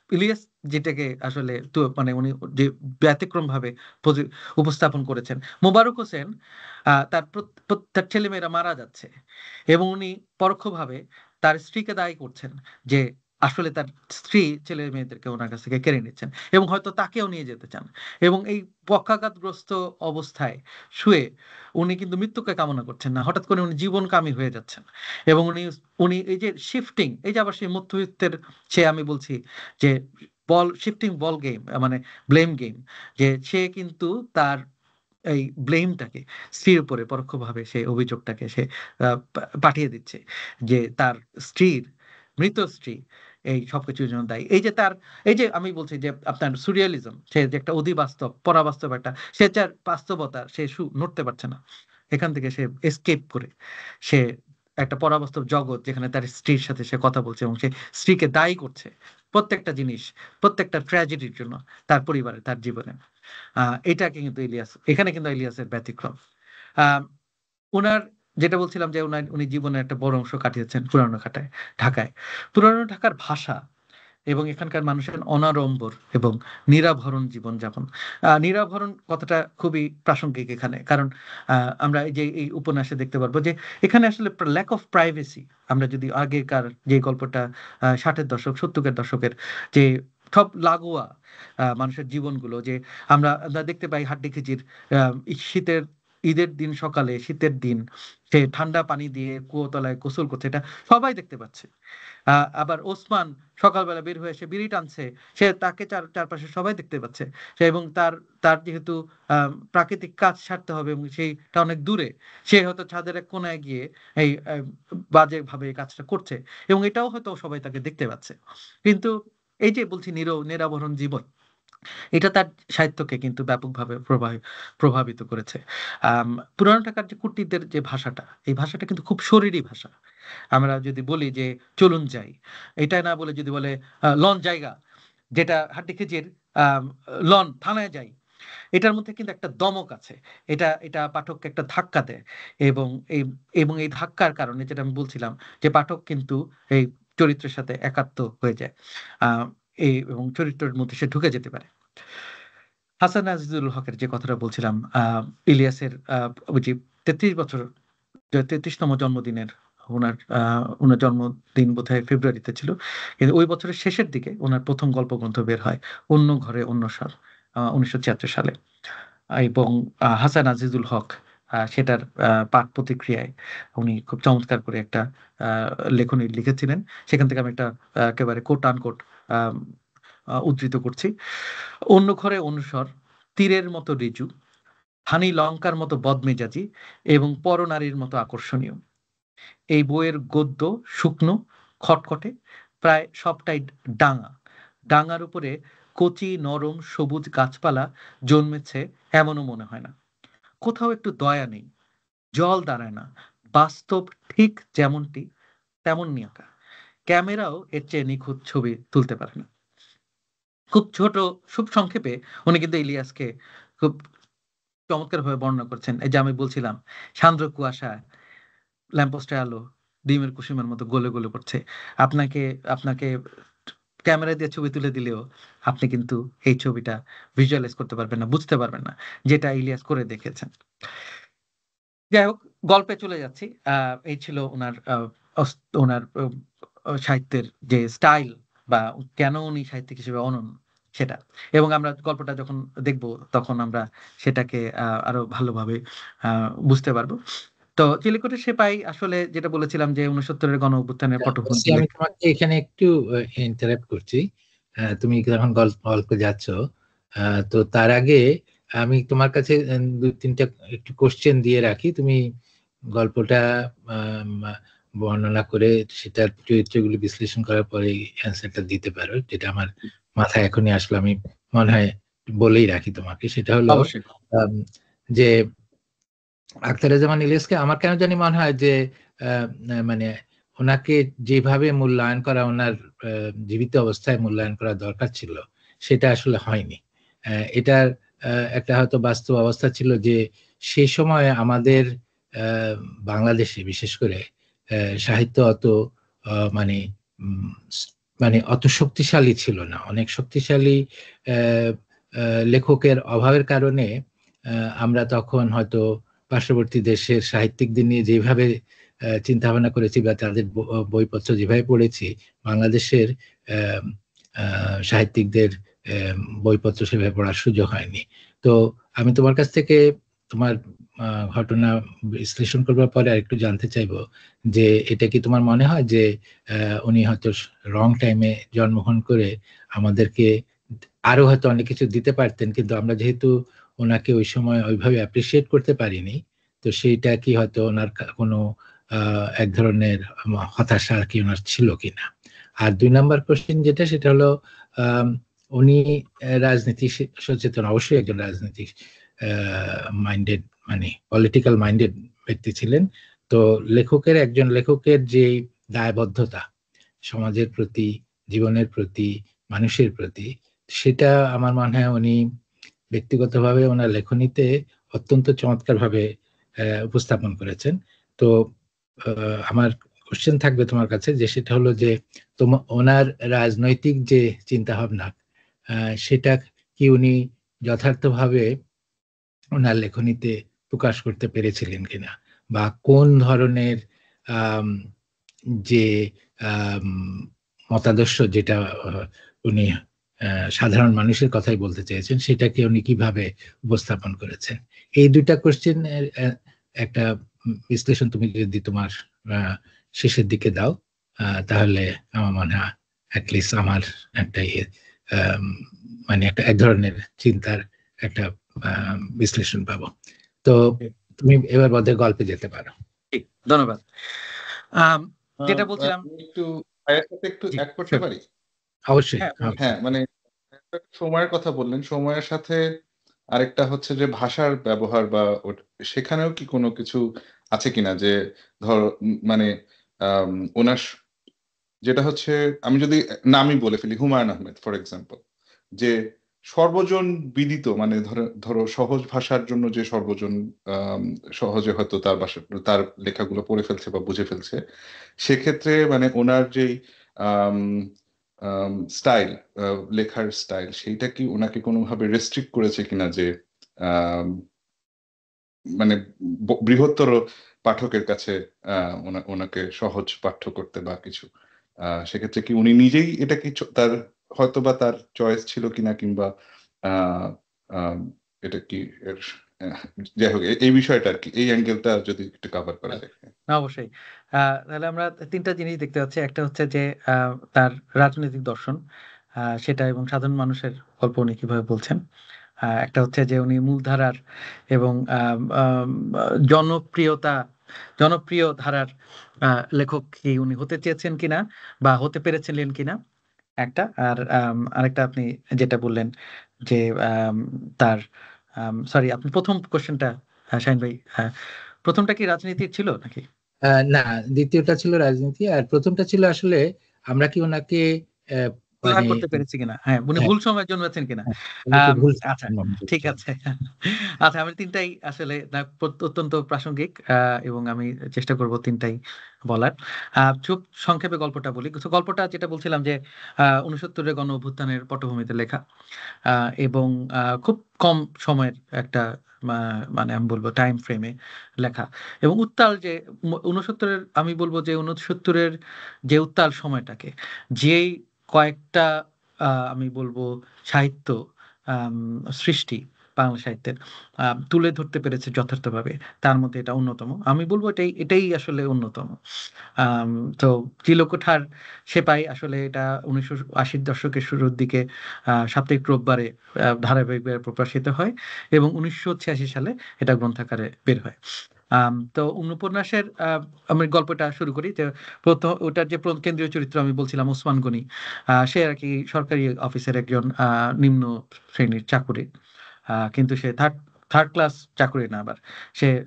ইলিয়াস যেটাকে আসলে মানে উনি যে ব্যতিক্রমভাবে প্রতি উপস্থাপন করেছেন। মোবারক হোসেন তার ছেলেমেয়েরা মারা যাচ্ছে এবং উনি পরোক্ষভাবে তার স্ত্রীকে দায়ী করছেন যে আসলে তার স্ত্রী ছেলে-মেয়েদেরকে উনার কাছ থেকে কেড়ে নিচ্ছেন এবং হয়তো তাকেও নিয়ে যেতে চান। এবং এই পক্ষাঘাতগ্রস্ত অবস্থায় শুয়ে উনি কিন্তু মৃত্যুকে কামনা করছেন না। হঠাৎ করে উনি জীবনকামী হয়ে যাচ্ছেন। এবং উনি এই যে শিফটিং, এই যে আবার সেই মধ্যবিত্তের, আমি বলছি যে শিফটিং বল গেম, মানে ব্লেম গেম, যে সে কিন্তু তার এই ব্লেমটাকে স্ত্রীর উপরে পরোক্ষভাবে সে অভিযোগটাকে সে পাঠিয়ে দিচ্ছে যে তার স্ত্রীর, মৃত স্ত্রী এই সবকিছুর জন্য দায়ী। এই যে আমি বলছি যে আপনার সুরিয়ালিজম, সে যে একটা অধিবাস্তব, পরাবাস্তব একটা, সে যার বাস্তবতা সে নড়তে পারছে না। এখান থেকে সে এসকেপ করে সে একটা পরাবাস্তব জগৎ যেখানে তার স্ত্রীর সাথে সে কথা বলছে এবং সে স্ত্রীকে দায়ী করছে প্রত্যেকটা জিনিস, প্রত্যেকটা ট্র্যাজেডির জন্য তার পরিবারে, তার জীবনে। এটাকে কিন্তু এখানে কিন্তু ইলিয়াসের ব্যতিক্রম। আহ উনার যেটা বলছিলাম যে উনি জীবনের একটা বড় অংশ কাটিয়েছেন ঢাকায়। পুরানো ঢাকার ভাষা এবং এখানকার মানুষের অনাড়ম্বর এবং নিরাভরণ জীবনযাপন। নিরাভরণ কথাটা খুবই প্রাসঙ্গিক এখানে, কারণ আমরা এই যে এই উপন্যাসে দেখতে পারবো যে এখানে আসলে ল্যাক অফ প্রাইভেসি। আমরা যদি আগেকার যে গল্পটা 60-এর দশক 70-এর দশকের যে সব লাগোয়া মানুষের জীবনগুলো, যে আমরা আমরা দেখতে পাই হাড্ডিখিজির শীতের ঈদের দিন সকালে, শীতের দিন সে ঠান্ডা পানি দিয়ে কুয়োতলায় গোসল করছে, এটা সবাই দেখতে পাচ্ছে। আবার ওসমান সকালবেলা বের হয়ে সে বিড়ি টানছে, সে তাকে চারপাশে সবাই দেখতে পাচ্ছে। সে এবং তার তার যেহেতু প্রাকৃতিক কাজ সারতে হবে এবং সেইটা অনেক দূরে, সে হয়তো ছাদের এক কোনায় গিয়ে এই বাজে ভাবে এই কাজটা করছে এবং এটাও হয়তো সবাই তাকে দেখতে পাচ্ছে। কিন্তু এই যে বলছি নিরাবরণ জীবন, এটা তার সাহিত্যকে কিন্তু ব্যাপকভাবে প্রভাবিত করেছে। পুরানো ঢাকার যে কুর্তিদের যে ভাষাটা, এই ভাষাটা কিন্তু খুব শরীরী ভাষা। আমরা যদি বলি যে চলুন যাই, এটা না বলে যদি বলে লন জায়গা, যেটা হাড্ডিখিজির লন থানায় যাই, এটার মধ্যে কিন্তু একটা দমক আছে। এটা এটা পাঠককে একটা ধাক্কা দেয় এবং এই এবং এই ধাক্কার কারণে যেটা আমি বলছিলাম যে পাঠক কিন্তু এই চরিত্রের সাথে একাত্ম হয়ে যায়, আহ এই এবং চরিত্রের মধ্যে সে ঢুকে যেতে পারে। হাসান আজিজুল হকের যে কথাটা বলছিলাম, ইলিয়াসের ওই যে 33 বছর, 33তম জন্মদিনের ওনার জন্মদিন বোধহয় ফেব্রুয়ারিতে ছিল, কিন্তু ওই বছরের শেষের দিকে ওনার প্রথম গল্পগ্রন্থ বের হয়, অন্য ঘরে অন্য সাল, 1976 সালে। এবং হাসান আজিজুল হক সেটার পাঠ প্রতিক্রিয়ায় উনি খুব চমৎকার করে একটা লেখনী লিখেছিলেন। সেখান থেকে আমি একটা একেবারে কোট আনকোট উদ্ধৃত করছি। অন্য ঘরে অনুস্বর, তীরের মতো ঋজু, হানি লঙ্কার মতো বদমেজাজি এবং পরনারীর মতো আকর্ষণীয়। এই বইয়ের গদ্য শুকনো, খটখটে, প্রায় সবটাই ডাঙা। ডাঙার উপরে কচি নরম সবুজ গাছপালা জন্মেছে এমনও মনে হয় না। কোথাও একটু দয়া নেই, জল দাঁড়ায় না, বাস্তব ঠিক যেমনটি তেমনই আঁকা। ক্যামেরাও এর চেয়ে নিখুঁত ছবি তুলতে পারে না। খুব ছোট, খুব সংক্ষেপে উনি কিন্তু ইলিয়াসকে খুব চমৎকারভাবে বর্ণনা করছেন। এই যে আমি বলছিলাম, সান্দ্র কুয়াশা, ল্যাম্পপোস্টের আলো ডিমের কুসুমের মতো গলে গলে পড়ছে। আপনাকে আপনাকে ক্যামেরা দিয়ে ছবি তুলে দিলেও আপনি কিন্তু এই ছবিটা ভিজুয়ালাইজ করতে পারবেন না, বুঝতে পারবেন না, যেটা ইলিয়াস করে দেখেছেন। যাই হোক, গল্পে চলে যাচ্ছি। এই ছিল ওনার ওনার সাহিত্যের যে স্টাইল বা কেন উনি সাহিত্যিক হিসেবে অনন্য সেটা। এবং আমরা গল্পটা যখন দেখব তখন আমরা সেটাকে আরো ভালোভাবে বুঝতে পারবো। তো চিলেকোঠা সেপাই আসলে যেটা বলেছিলাম যে 69-এর গণ অভ্যুত্থানের পটভূমি আমি তোমাকে এখানে একটু ইন্টারাপ্ট করছি। তুমি যখন গল্পে যাচ্ছ, তো তার আগে আমি তোমার কাছে 2-3টা একটু কোশ্চেন দিয়ে রাখি। তুমি গল্পটা বর্ণনা করে সেটা চরিত্রগুলি বিশ্লেষণ করার পরে অ্যান্সারটা দিতে পারো, যেটা আমার মাথায় এখনই আসলো। আমি মনে হয় বলেই রাখি তোমাকে। সেটা হলো অবশ্যই যে আখতারুজ্জামান ইলিয়াসকে আমার কেন জানি মনে হয় যে মানে ওনাকে যেভাবে মূল্যায়ন করা, ওনার জীবিত অবস্থায় মূল্যায়ন করা দরকার ছিল, সেটা আসলে হয়নি। এটার একটা হয়তো বাস্তব অবস্থা ছিল যে সেই সময় আমাদের বাংলাদেশে বিশেষ করে সাহিত্য অত মানে মানে অত শক্তিশালী ছিল না। অনেক শক্তিশালী লেখকের অভাবের কারণে আমরা তখন হয়তো পার্শ্ববর্তী দেশের সাহিত্যিকদের নিয়ে যেভাবে চিন্তা ভাবনা করেছি বা তাদের বইপত্র যেভাবে পড়েছি, বাংলাদেশের সাহিত্যিকদের বইপত্র সেভাবে পড়ার সুযোগ হয়নি। তো আমি তোমার কাছ থেকে তোমার ঘটনা বিশ্লেষণ করবার পরে আরেকটু জানতে চাইবো যে এটা কি তোমার মনে হয় যে উনি হয়তো রং টাইমে জন্মগ্রহণ করে আমাদেরকে আরো হয়তো অনেক কিছু দিতে পারতেন, কিন্তু আমরা যেহেতু ওনাকে ওই সময় ওইভাবে অ্যাপ্রিসিয়েট করতে পারিনি, তো সেইটা কি হয়তো ওনার কোনো এক ধরনের হতাশা কি ওনার ছিল কিনা। আর 2 নম্বর কোশ্চেন যেটা, সেটা হলো উনি রাজনীতি সচেতন, অবশ্যই একজন রাজনীতি মাইন্ডেড মানে পলিটিক্যাল মাইন্ডেড ব্যক্তি ছিলেন। তো একজন লেখকের যে দায়বদ্ধতা সমাজের প্রতি, জীবনের প্রতি, মানুষের প্রতি, সেটা আমার মনে হয় উনি ব্যক্তিগতভাবে ওনার লেখনীতে অত্যন্ত চমৎকারভাবে উপস্থাপন করেছেন। তো আমার কোশ্চেন থাকবে তোমার কাছে, যে সেটা হলো যে ওনার রাজনৈতিক যে চিন্তা ভাবনা, সেটা কি উনি যথার্থভাবে ওনার লেখনীতে প্রকাশ করতে পেরেছিলেন কিনা, বা কোন ধরনের যে মতাদর্শ, যেটা উনি সাধারণ মানুষের কথাই বলতে চেয়েছেন, সেটাকে উনি কিভাবে উপস্থাপন করেছেন। এই দুইটা কোশ্চেনের একটা বিশ্লেষণ তুমি যদি তোমার শেষের দিকে দাও, তাহলে আমার মনে হয় অ্যাটলিস্ট আমার একটা মানে একটা এক ধরনের চিন্তার একটা বিশ্লেষণ পাবো। তো তুমি এবার বোধহয় গল্পে যেতে পারো। ধন্যবাদ। যেটা বলছিলাম, একটু ভাইয়ের সাথে একটু অ্যাড করতে পারি? অবশ্যই। হ্যাঁ, মানে সময়ের কথা বললেন, সময়ের সাথে আরেকটা হচ্ছে যে ভাষার ব্যবহার বা সেখানেও কি কোনো কিছু আছে কিনা, যে ধর মানে ওনার যেটা হচ্ছে, আমি যদি নামই বলে ফেলি, হুমায়ুন আহমেদ ফর এক্সাম্পল, যে সর্বজন বিদিত, মানে ধরো সহজ ভাষার জন্য যে সর্বজন সহজে হয়তো তার লেখাগুলো পড়ে ফেলছে বা বুঝে ফেলছে, সেক্ষেত্রে মানে ওনার যেই স্টাইল, লেখার স্টাইল, সেইটা কি ওনাকে কোনোভাবে রেস্ট্রিক্ট করেছে কিনা, যে মানে বৃহত্তর পাঠকের কাছে ওনাকে সহজ পাঠ্য করতে বা কিছু, সেক্ষেত্রে কি উনি নিজেই এটা কি তার হয়তো বা তার চয়েস ছিল কিনা, কিংবা এটা কি যাই হোক, এই বিষয়টা আর কি, এই অ্যাঙ্গেলটা যদি একটু কভার করা যায়। অবশ্যই। তাহলে আমরা ৩ টা জিনিস দেখতে পাচ্ছি। একটা হচ্ছে যে তার রাজনৈতিক দর্শন, সেটা এবং সাধারণ মানুষের গল্প উনি কিভাবে বলছেন। একটা হচ্ছে যে উনি মূলধারার এবং জনপ্রিয় ধারার লেখক কি উনি হতে চেয়েছেন কিনা বা হতে পেরেছিলেন কিনা একটা। আর আরেকটা আপনি যেটা বললেন যে তার সরি, আপনি ১ম কোয়েশ্চেনটা শাহীন ভাই, ১ম টা কি রাজনীতির ছিল নাকি? না, দ্বিতীয়টা ছিল রাজনীতি, আর প্রথমটা ছিল আসলে আমরা কি ওনাকে কল্যাণ মানে করতে পেরেছি কিনা। হ্যাঁ, উনি ভুল সময়ে জন্মেছেন কিনা। ওনাকে ভুল আচ্ছা, ঠিক আছে। আচ্ছা, আমি ৩ টাই আসলে অত্যন্ত প্রাসঙ্গিক, এবং আমি চেষ্টা করব ৩ টাই বলার। খুব সংক্ষেপে গল্পটা বলি। গল্পটা যেটা বলছিলাম যে ৬৯ এর গণ অভ্যুত্থানের পটভূমিতে লেখা, এবং খুব কম সময়ের একটা মানে আমি বলব টাইম ফ্রেমে লেখা, এবং উত্তাল যে ৬৯ এর, আমি বলব যে ৬৯ এর যে উত্তাল সময়টাকে, যেই কয়েকটা আমি বলবো সাহিত্য আম সৃষ্টি বাংলা সাহিত্যের তুলে ধরতে পেরেছে যথার্থভাবে, তার মধ্যে এটা অন্যতম। আমি বলব এটাই আসলে অন্যতম। আম তো চিলকোঠার সেপাই আসলে এটা ১৯৮০ দশকের শুরুর দিকে সাপ্তাহিক রোববারে ধারাবাহিকভাবে প্রকাশিত হয়, এবং ১৯৮৬ সালে এটা গ্রন্থাকারে বের হয়। তো উপন্যাসের আমি গল্পটা শুরু করি। যে ওটার যে কেন্দ্রীয় চরিত্র আমি বলছিলাম ওসমান গনি, সে আরকি সরকারি অফিসের একজন নিম্ন শ্রেণীর চাকুরে। কিন্তু সে থার্ড ক্লাস চাকুরি না আবার।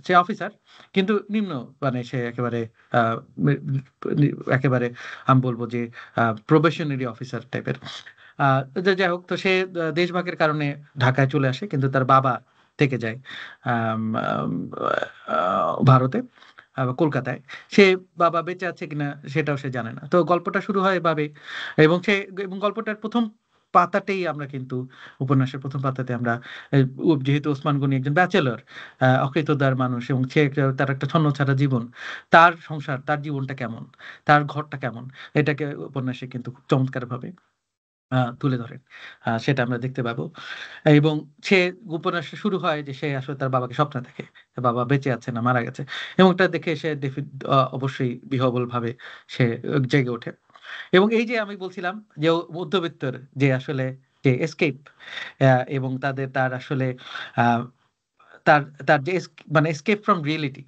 সে অফিসার, কিন্তু নিম্ন, মানে সে একেবারে আ মে একেবারে আমি বলব যে প্রবেশনারি অফিসার টাইপের। আ যাই হোক, তো সে দেশভাগের কারণে ঢাকায় চলে আসে। কিন্তু তার বাবা থেকে যায় আম আম আ ভারতে, কলকাতায়। সে বাবা বেঁচে আছে কিনা সেটাও সে জানে না। তো গল্পটা শুরু হয় এভাবে, এবং গল্পটার ১ম পাতাতেই আমরা কিন্তু, উপন্যাসের ১ম পাতাতে আমরা যেহেতু ওসমান গনি একজন ব্যাচেলর, অকৃতদার মানুষ, এবং তার একটা ছন্নছাড়া জীবন। তার সংসার, তার জীবনটা কেমন? তার ঘরটা কেমন? এটাকে উপন্যাসে কিন্তু খুব চমৎকারভাবে তুলে ধরেন। সেটা আমরা দেখতে পাবো। এবং সে উপন্যাসটা শুরু হয় যে সে আসলে তার বাবাকে স্বপ্নে দেখে। তার বাবা বেঁচে আছে না মারা গেছে। এবং এটা দেখে সে অবশ্যই বিহ্বলভাবে সে জেগে ওঠে। এবং এই যে আমি বলছিলাম যে মধ্যবিত্তের যে আসলে যে এসকেপ, এবং তার আসলে আ তার তার যে মানে এসকেপ ফ্রম রিয়ালিটি,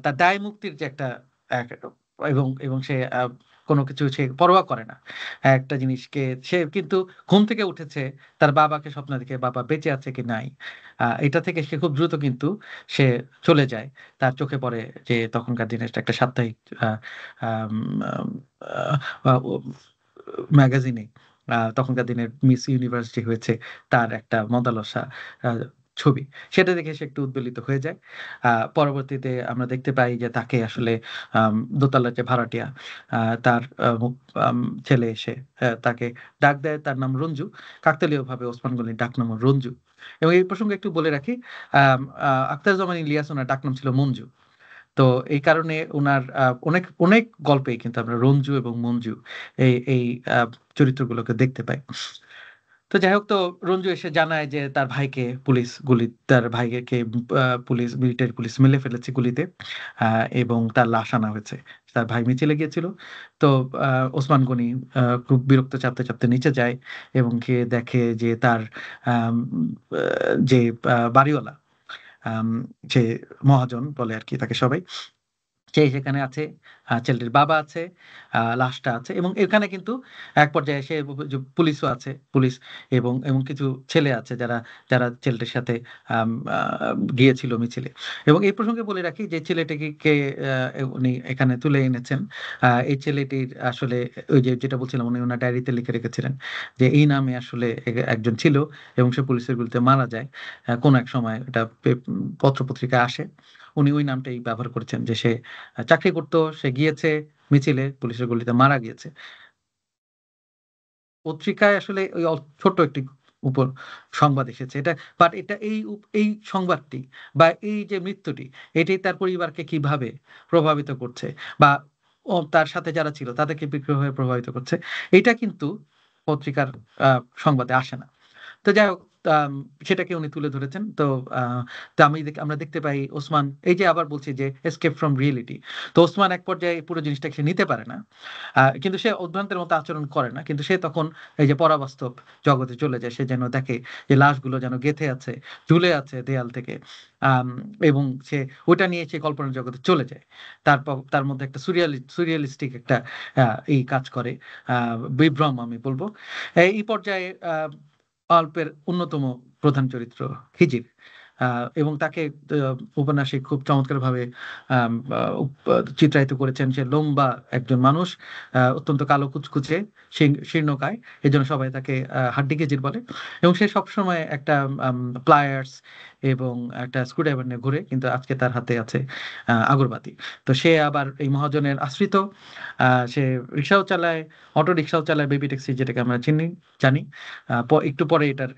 তার দায় মুক্তির যে একটা এক এবং সে কোনো কিছু সে পরোয়া করে না। একটা জিনিসকে সে কিন্তু ঘুম থেকে উঠেছে, তার বাবাকে স্বপ্ন দেখে বাবা বেঁচে আছে কি নাই। এটা থেকে সে খুব দ্রুত কিন্তু সে চলে যায়। তার চোখে পড়ে যে তখনকার দিনের একটা সাপ্তাহিক আ আম আম আ ও ম্যাগাজিনে তখনকার দিনের মিস ইউনিভার্স যে হয়েছে তার একটা মদালসা আ ছবি। সেটা দেখে সে একটু উদ্বেলিত হয়ে যায়। পরবর্তীতে আমরা দেখতে পাই যে তাকে আসলে দোতলার যে ভাড়াটিয়া আ তার আ মুক আম ছেলে এসে তাকে ডাক দেয়। তার নাম রঞ্জু। কাকতালীয়ভাবে ওসমান গনির ডাকনামও রঞ্জু। এবং এই প্রসঙ্গে একটু বলে রাখি, আম আ আখতারুজ্জামান ইলিয়াস উনার ডাকনাম ছিল মঞ্জু। তো এই কারণে উনার অনেক গল্পেই কিন্তু আমরা রঞ্জু এবং মঞ্জু এই আ চরিত্রগুলোকে দেখতে পাই। তো যাই হোক, তো রঞ্জু এসে জানায় যে তার ভাইকে মিলিটারি পুলিশ মেরে ফেলেছে গুলিতে। আ এবং তার লাশ আনা হয়েছে। তার ভাই মিছিলে গিয়েছিল। তো আ ওসমান গনি খুব বিরক্ত চাপতে নিচে যায় এবং গিয়ে দেখে যে তার আম আ যে বাড়িওয়ালা, আম যে মহাজন বলে আরকি তাকে সবাই। সে সেখানে আছে, ছেলেটির বাবা আছে, লাশটা আছে এবং এখানে কিন্তু এক পর্যায়ে সে যে পুলিশও আছে, পুলিশ এবং কিছু ছেলে আছে যারা ছেলেটির সাথে আম আ গিয়েছিল মিছিলে। এবং এই প্রসঙ্গে বলে রাখি যে ছেলেটিকে উনি এখানে তুলে এনেছেন। এই ছেলেটির আসলে ওই যে যেটা বলছিলাম উনি উনার ডায়েরিতে লিখে রেখেছিলেন যে এই নামে আসলে একজন ছিল এবং সে পুলিশের গুলিতে মারা যায়। কোন এক সময় এটা পত্র-পত্রিকায় আসে। উনি ওই নামটাই ব্যবহার করেছেন যে সে চাকরি করত, সে গিয়েছে মিছিলে, পুলিশের গুলিতে মারা গিয়েছে। পত্রিকায় আসলে ওই ছোট্ট একটি উপর সংবাদ এসেছে। এটা এই সংবাদটি বা এই যে মৃত্যুটি, এটি তার পরিবারকে কিভাবে প্রভাবিত করছে বা তার সাথে যারা ছিল তাদেরকে কিভাবে প্রভাবিত করছে, এটা কিন্তু পত্রিকার আ সংবাদে আসে না। তো যাই হোক, আম সেটাকে উনি তুলে ধরেছেন। আ তো আমরা দেখতে পাই ওসমান, এই যে আবার বলছি যে escape from reality। তো ওসমান এক পর্যায়ে পুরো জিনিসটাকে সে নিতে পারে না। কিন্তু সে উদ্ভ্রান্তের মতো আচরণ করে না। কিন্তু সে তখন এই যে পরাবাস্তব জগতে চলে যায়। সে যেন দেখে যে লাশগুলো যেন গেঁথে আছে, ঝুলে আছে দেয়াল থেকে। আম এবং সে ওইটা নিয়ে সে কল্পনার জগতে চলে যায়। তার মধ্যে একটা surrealistic একটা আ কাজ করে। আ বিভ্রম আমি বলব। এই পর্যায়ে গল্পের অন্যতম প্রধান চরিত্র খিজির। আ এবং তাকে উপন্যাসে খুব চমৎকারভাবে আম আ উপ চিত্রায়িত করেছেন। সে লম্বা একজন মানুষ, অত্যন্ত কালো কুচকুচে, শীর্ণকায়। এজন্য সবাই তাকে হাড্ডি খিজির বলে। এবং সে সবসময় একটা আম প্লায়ার্স এবং একটা স্ক্রুড্রাইভার নিয়ে ঘুরে। কিন্তু আজকে তার হাতে আছে আগরবাতি। তো সে আবার এই মহাজনের আশ্রিত। সে রিক্সাও চালায়, অটো রিক্সাও চালায়, বেবি ট্যাক্সি যেটাকে আমরা জানি। একটু পরে এটার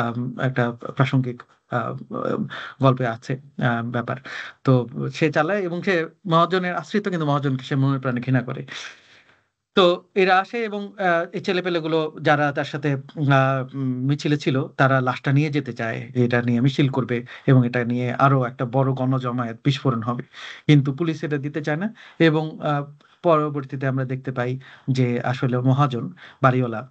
আম একটা প্রাসঙ্গিক আ গল্পে আছে ব্যাপার। তো সে চালায় এবং সে মহাজনের আশ্রিত, কিন্তু মহাজনকে সে মনে প্রাণে ঘৃণা করে। তো এরা আসে এবং এই ছেলেপেলেগুলো যারা তার সাথে আ মিছিলে ছিল তারা লাশটা নিয়ে যেতে চায়। এটা নিয়ে মিছিল করবে এবং এটা নিয়ে আরো একটা বড় গণজমায়েত বিস্ফোরণ হবে। কিন্তু পুলিশ এটা দিতে চায় না এবং পরবর্তীতে আমরা দেখতে পাই যে আসলে মহাজন বাড়িওয়ালা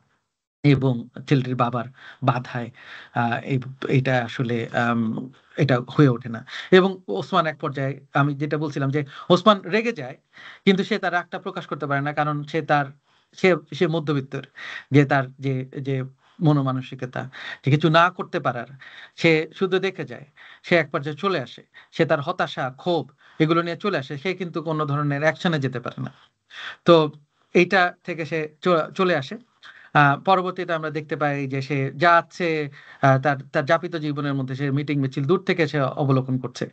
এবং ছেলেটির বাবার বাধায় আ এই এটা আসলে এটা হয়ে ওঠে না। এবং ওসমান এক পর্যায়ে, আমি যেটা বলছিলাম যে ওসমান রেগে যায়। কিন্তু সে তার রাগটা প্রকাশ করতে পারে না। কারণ সে সে মধ্যবিত্তের তার যে মনোমানসিকতা, যে কিছু না করতে পারার, সে শুধু দেখে যায়। সে এক পর্যায়ে চলে আসে। সে তার হতাশা, ক্ষোভ এগুলো নিয়ে চলে আসে। সে কিন্তু কোন ধরনের অ্যাকশন এ যেতে পারে না। তো এইটা থেকে সে চলে আসে। পরবর্তীতে আমরা দেখতে পাই যে সে যাচ্ছে, তার যাপিত জীবনের মধ্যে সে মিটিং মিছিল দূর থেকে সে অবলোকন করছে।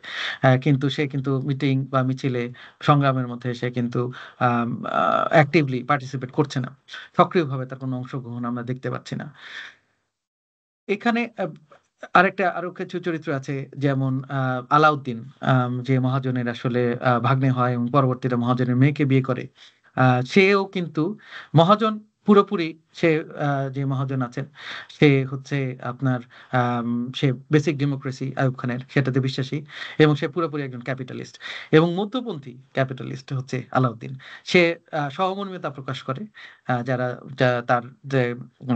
কিন্তু সে কিন্তু মিটিং বা মিছিলে, সংগ্রামের মধ্যে সে কিন্তু আম আ অ্যাক্টিভলি পার্টিসিপেট করছে না। সক্রিয়ভাবে তার কোনো অংশগ্রহণ আমরা দেখতে পাচ্ছি না। এখানে আরো কিছু চরিত্র আছে, যেমন আলাউদ্দিন, যে মহাজনের আসলে ভাগ্নে হয় এবং পরবর্তীতে মহাজনের মেয়েকে বিয়ে করে। আ সেও কিন্তু মহাজন পুরোপুরি, সে আ যে মহাজন আছেন সে হচ্ছে আপনার আম সে বেসিক ডেমোক্রেসি আইয়ুব খানের সেটাতে বিশ্বাসী এবং সে পুরোপুরি একজন ক্যাপিটালিস্ট এবং মধ্যপন্থী ক্যাপিটালিস্ট হচ্ছে আলাউদ্দিন। সে সহমর্মিতা প্রকাশ করে যারা তার যে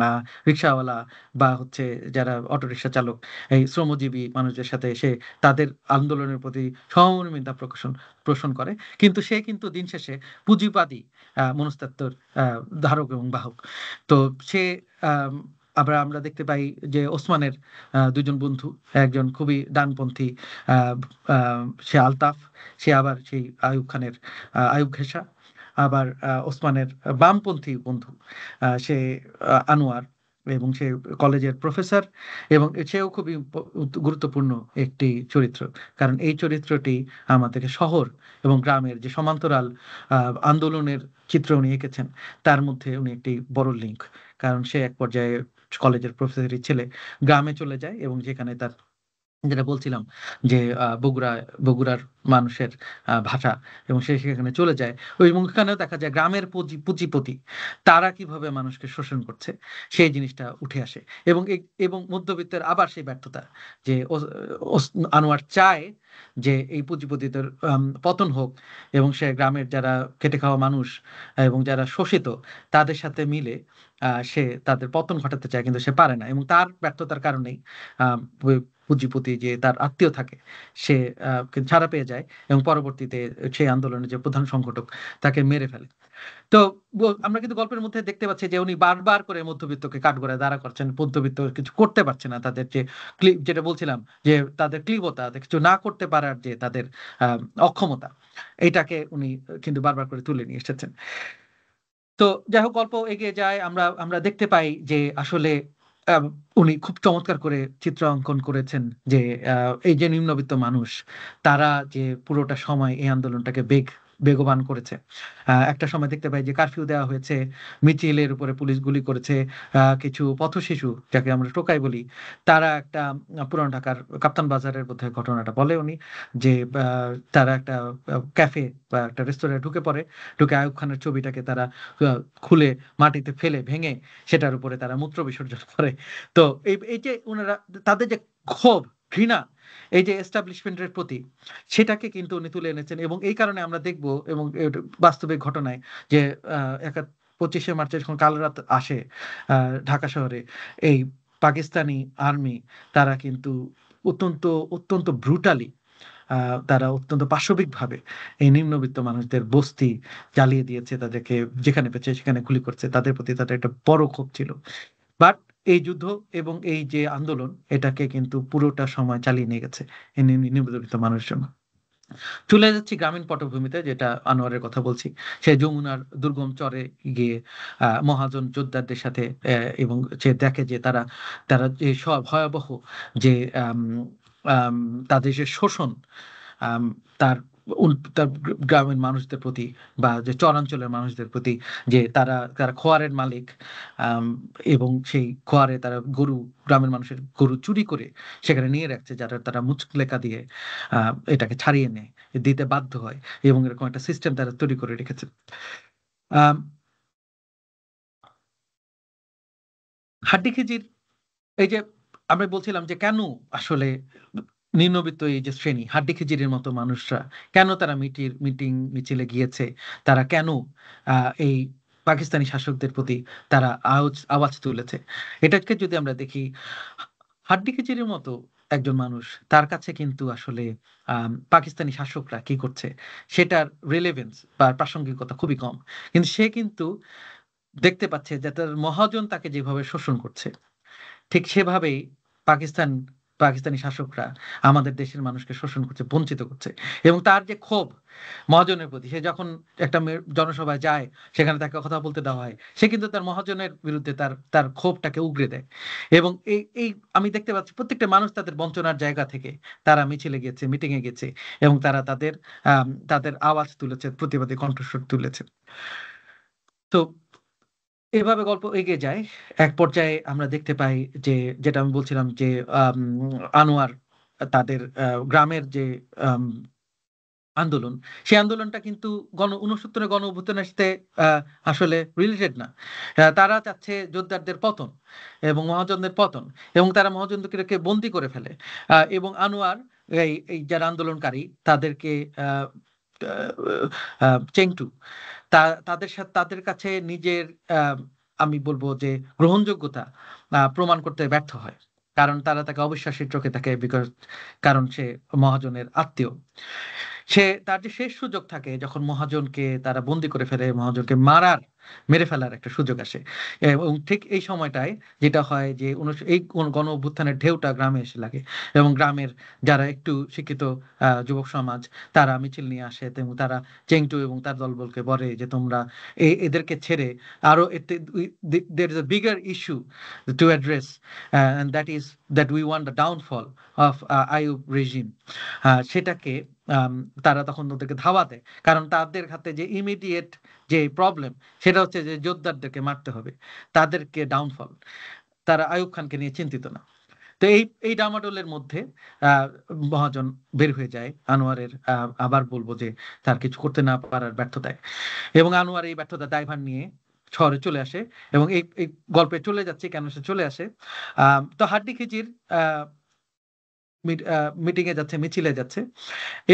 আ রিক্শাওয়ালা বা হচ্ছে যারা অটোরিকশা চালক, এই শ্রমজীবী মানুষদের সাথে তাদের আন্দোলনের প্রতি সহমর্মিতা পোষণ করে, কিন্তু সে কিন্তু দিন শেষে পুঁজিবাদী মনস্তত্ত্বর ধারক এবং বাহক। তো সে আবার আমরা দেখতে পাই যে ওসমানের দুজন বন্ধু, একজন খুবই ডানপন্থী, সে আলতাফ, সে আবার সেই আইয়ুব খানের আইয়ুব ঘেষা, আবার ওসমানের বামপন্থী বন্ধু সে আনোয়ার, এবং সে কলেজের প্রফেসর, এবং সেও খুবই গুরুত্বপূর্ণ একটি চরিত্র, কারণ এই চরিত্রটি আমাদেরকে শহর এবং গ্রামের যে সমান্তরাল আন্দোলনের চিত্র উনি এঁকেছেন, তার মধ্যে উনি একটি বড় লিঙ্ক। কারণ সে এক পর্যায়ে কলেজের প্রফেসরের ছেলে গ্রামে চলে যায়, এবং যেখানে তার, যেটা বলছিলাম যে বগুড়ার মানুষের ভাষা, এবং সে সেখানে চলে যায়, এবং ওখানেও দেখা যায় গ্রামের পুঁজিপতি তারা কিভাবে মানুষকে শোষণ করছে, সেই জিনিসটা উঠে আসে। এবং মধ্যবিত্তের আবার সেই ব্যর্থতা, যে আনোয়ার চায় যে এই পুঁজিপতিদের পতন হোক, এবং সে গ্রামের যারা খেটে খাওয়া মানুষ এবং যারা শোষিত তাদের সাথে মিলে সে তাদের পতন ঘটাতে চায়, কিন্তু সে পারে না, এবং তার ব্যর্থতার কারণেই পুঁজিপতি যে তার আত্মীয় থাকে সে ছাড়া পেয়ে যায়, এবং পরবর্তীতে সেই আন্দোলনের যে প্রধান সংগঠক তাকে মেরে ফেলে। তো আমরা কিন্তু গল্পের মধ্যে দেখতে পাচ্ছি যে উনি বারবার করে মধ্যবিত্তকে কাঠগড়ায় দাঁড়া করছেন, মধ্যবিত্ত কিছু করতে পারছে না, তাদের যে যেটা বলছিলাম যে তাদের ক্লিবতা, কিছু না করতে পারার যে তাদের অক্ষমতা, এটাকে উনি কিন্তু বারবার করে তুলে নিয়ে এসেছেন। তো যাই হোক, গল্প এগিয়ে যায়, আমরা দেখতে পাই যে আসলে উনি খুব চমৎকার করে চিত্র অঙ্কন করেছেন যে এই যে নিম্নবিত্ত মানুষ, তারা যে পুরোটা সময় এই আন্দোলনটাকে বেগবান করেছে। একটা সময় দেখতে পাই যে কারফিউ দেওয়া হয়েছে, মিছিলের উপরে পুলিশ গুলি করেছে, কিছু পথশিশু যাকে আমরা টোকাই বলি, তারা একটা পুরান ঢাকার কাপ্তান বাজারের মধ্যে ঘটনাটা বলে উনি, যে তারা একটা ক্যাফে বা একটা রেস্তোরাঁয় ঢুকে আইয়ুব খানের ছবিটাকে তারা খুলে মাটিতে ফেলে ভেঙে সেটার উপরে তারা মূত্র বিসর্জন করে। তো এই যে ওনারা, তাদের যে ক্ষোভ, ঘৃণা এই যে এস্টাবলিশমেন্টের প্রতি, সেটাকে কিন্তু উনি তুলে এনেছেন, এবং এই কারণে আমরা দেখব, এবং বাস্তবিক ঘটনায় যে 25শে মার্চে যখন কাল রাত আসে ঢাকা শহরে, এই পাকিস্তানি আর্মি তারা কিন্তু অত্যন্ত অত্যন্ত ব্রুটালি, তারা অত্যন্ত পাশবিকভাবে এই নিম্নবিত্ত মানুষদের বস্তি জ্বালিয়ে দিয়েছে, তাদেরকে যেখানে পেয়েছে সেখানে গুলি করছে, তাদের প্রতি তাদের একটা বড় ক্ষোভ ছিল। বাট এই যুদ্ধ এবং এই যে আন্দোলন, এটাকে কিন্তু পুরোটা সময় চালিয়ে নিয়ে গেছে এই নিম্নবিত্ত মানুষের জন্য। চলে যাচ্ছি গ্রামীণ পটভূমিতে, যেটা আনোয়ারের কথা বলছি। সে যমুনার দুর্গম চরে গিয়ে মহাজন যোদ্ধাদের সাথে, এবং সে দেখে যে তারা তারা যে সব ভয়াবহ যে আম, আম, তাদের যে শোষণ, আম, তার তার গ্রামের মানুষদের প্রতি বা যে চরাঞ্চলের মানুষদের প্রতি, যে তারা তারা খোয়ারের মালিক, আম, এবং সেই খোয়ারে তারা গ্রামের মানুষের গরু চুরি করে সেখানে নিয়ে রাখছে, যারা তারা মুচলেকা দিয়ে এটাকে ছাড়িয়ে নেয়, দিতে বাধ্য হয়, এবং এরকম একটা সিস্টেম তারা তৈরি করে রেখেছে। আম, হাড্ডি খিজির, এই যে আমরা বলছিলাম যে কেন আসলে নিম্নবিত্ত এই যে শ্রেণী, হাড্ডি খিজিরের মতো মানুষরা কেন তারা মিটিং মিছিলে গিয়েছে, তারা কেন এই পাকিস্তানি শাসকদের প্রতি তারা আওয়াজ তুলেছে, এটাকে যদি আমরা দেখি, হাড্ডি খিজিরের মতো একজন মানুষ, তার কাছে কিন্তু আসলে পাকিস্তানি শাসকরা কি করছে সেটার রিলেভেন্স বা প্রাসঙ্গিকতা খুবই কম, কিন্তু সে কিন্তু দেখতে পাচ্ছে যে তার মহাজন তাকে যেভাবে শোষণ করছে, ঠিক সেভাবেই পাকিস্তান পাকিস্তানি শাসকরা আমাদের দেশের মানুষকে শোষণ করছে, বঞ্চিত করছে, এবং তার যে ক্ষোভ মহাজনের প্রতি, সে যখন একটা জনসভায় যায়, সেখানে তাকে কথা বলতে দেওয়া হয়, সে কিন্তু তার মহাজনের বিরুদ্ধে তার তার ক্ষোভটাকে উগরে দেয়, এবং এই এই আমি দেখতে পাচ্ছি প্রত্যেকটা মানুষ তাদের বঞ্চনার জায়গা থেকে তারা মিছিলে গেছে, মিটিং এ গেছে, এবং তারা তাদের আওয়াজ তুলেছে, প্রতিবাদী কণ্ঠস্বর তুলেছে। তো এভাবে গল্প এগিয়ে যায়, এক পর্যায়ে আমরা দেখতে পাই যে, যেটা আমি বলছিলাম যে আম, আনোয়ার তাদের গ্রামের যে আম, আন্দোলন, সেই আন্দোলনটা কিন্তু 69 গণ অভ্যুত্থানের সাথে আহ, আসলে রিলেটেড না। তারা চাচ্ছে যোদ্ধাদের পতন এবং মহাজনদের পতন, এবং তারা মহাজনদেরকে বন্দি করে ফেলে, এবং আনোয়ার এই যারা আন্দোলনকারী তাদেরকে আহ, আহ, চেংটু, তাদের সাথে তাদের কাছে নিজের আহ, আমি বলবো যে গ্রহণযোগ্যতা প্রমাণ করতে ব্যর্থ হয়, কারণ তারা তাকে অবিশ্বাসের চোখে থাকে, বিকজ কারণ সে মহাজনের আত্মীয়। সে তার যে শেষ সুযোগ থাকে যখন মহাজনকে তারা বন্দি করে ফেলে, মহাজনকে মেরে ফেলার একটা সুযোগ আসে, এবং ঠিক এই সময়টায় যেটা হয় যে এই গণ অভ্যুত্থানের ঢেউটা গ্রামে এসে লাগে, এবং গ্রামের যারা একটু শিক্ষিত যুবক সমাজ তারা মিছিল নিয়ে আসে, এবং তারা চেংটু এবং তার দলবলকে বলে যে তোমরা এদেরকে ছেড়ে আরো there is a bigger issue to address, and that is that we want the downfall of Ayub regime. সেটাকে তারা তখন ওদেরকে ধাওয়া দেয়, কারণ তাদের হাতে যে ইমিডিয়েট যে প্রবলেম সেটা হচ্ছে যে যোদ্ধারদেরকে মারতে হবে, তাদেরকে ডাউনফল, তারা আইয়ুব খানকে নিয়ে চিন্তিত না। তো এই ডামাডোলের মধ্যে মহাজন বের হয়ে যায় আনোয়ারের, আবার বলবো যে তার কিছু করতে না পারার ব্যর্থতায়, এবং আনোয়ার এই ব্যর্থতা দায়ভার নিয়ে শহরে চলে আসে, এবং এই গল্পে চলে যাচ্ছে কেন সে চলে আসে। তো হাড্ডি খিজির মিটিং এ যাচ্ছে, মিছিলে যাচ্ছে,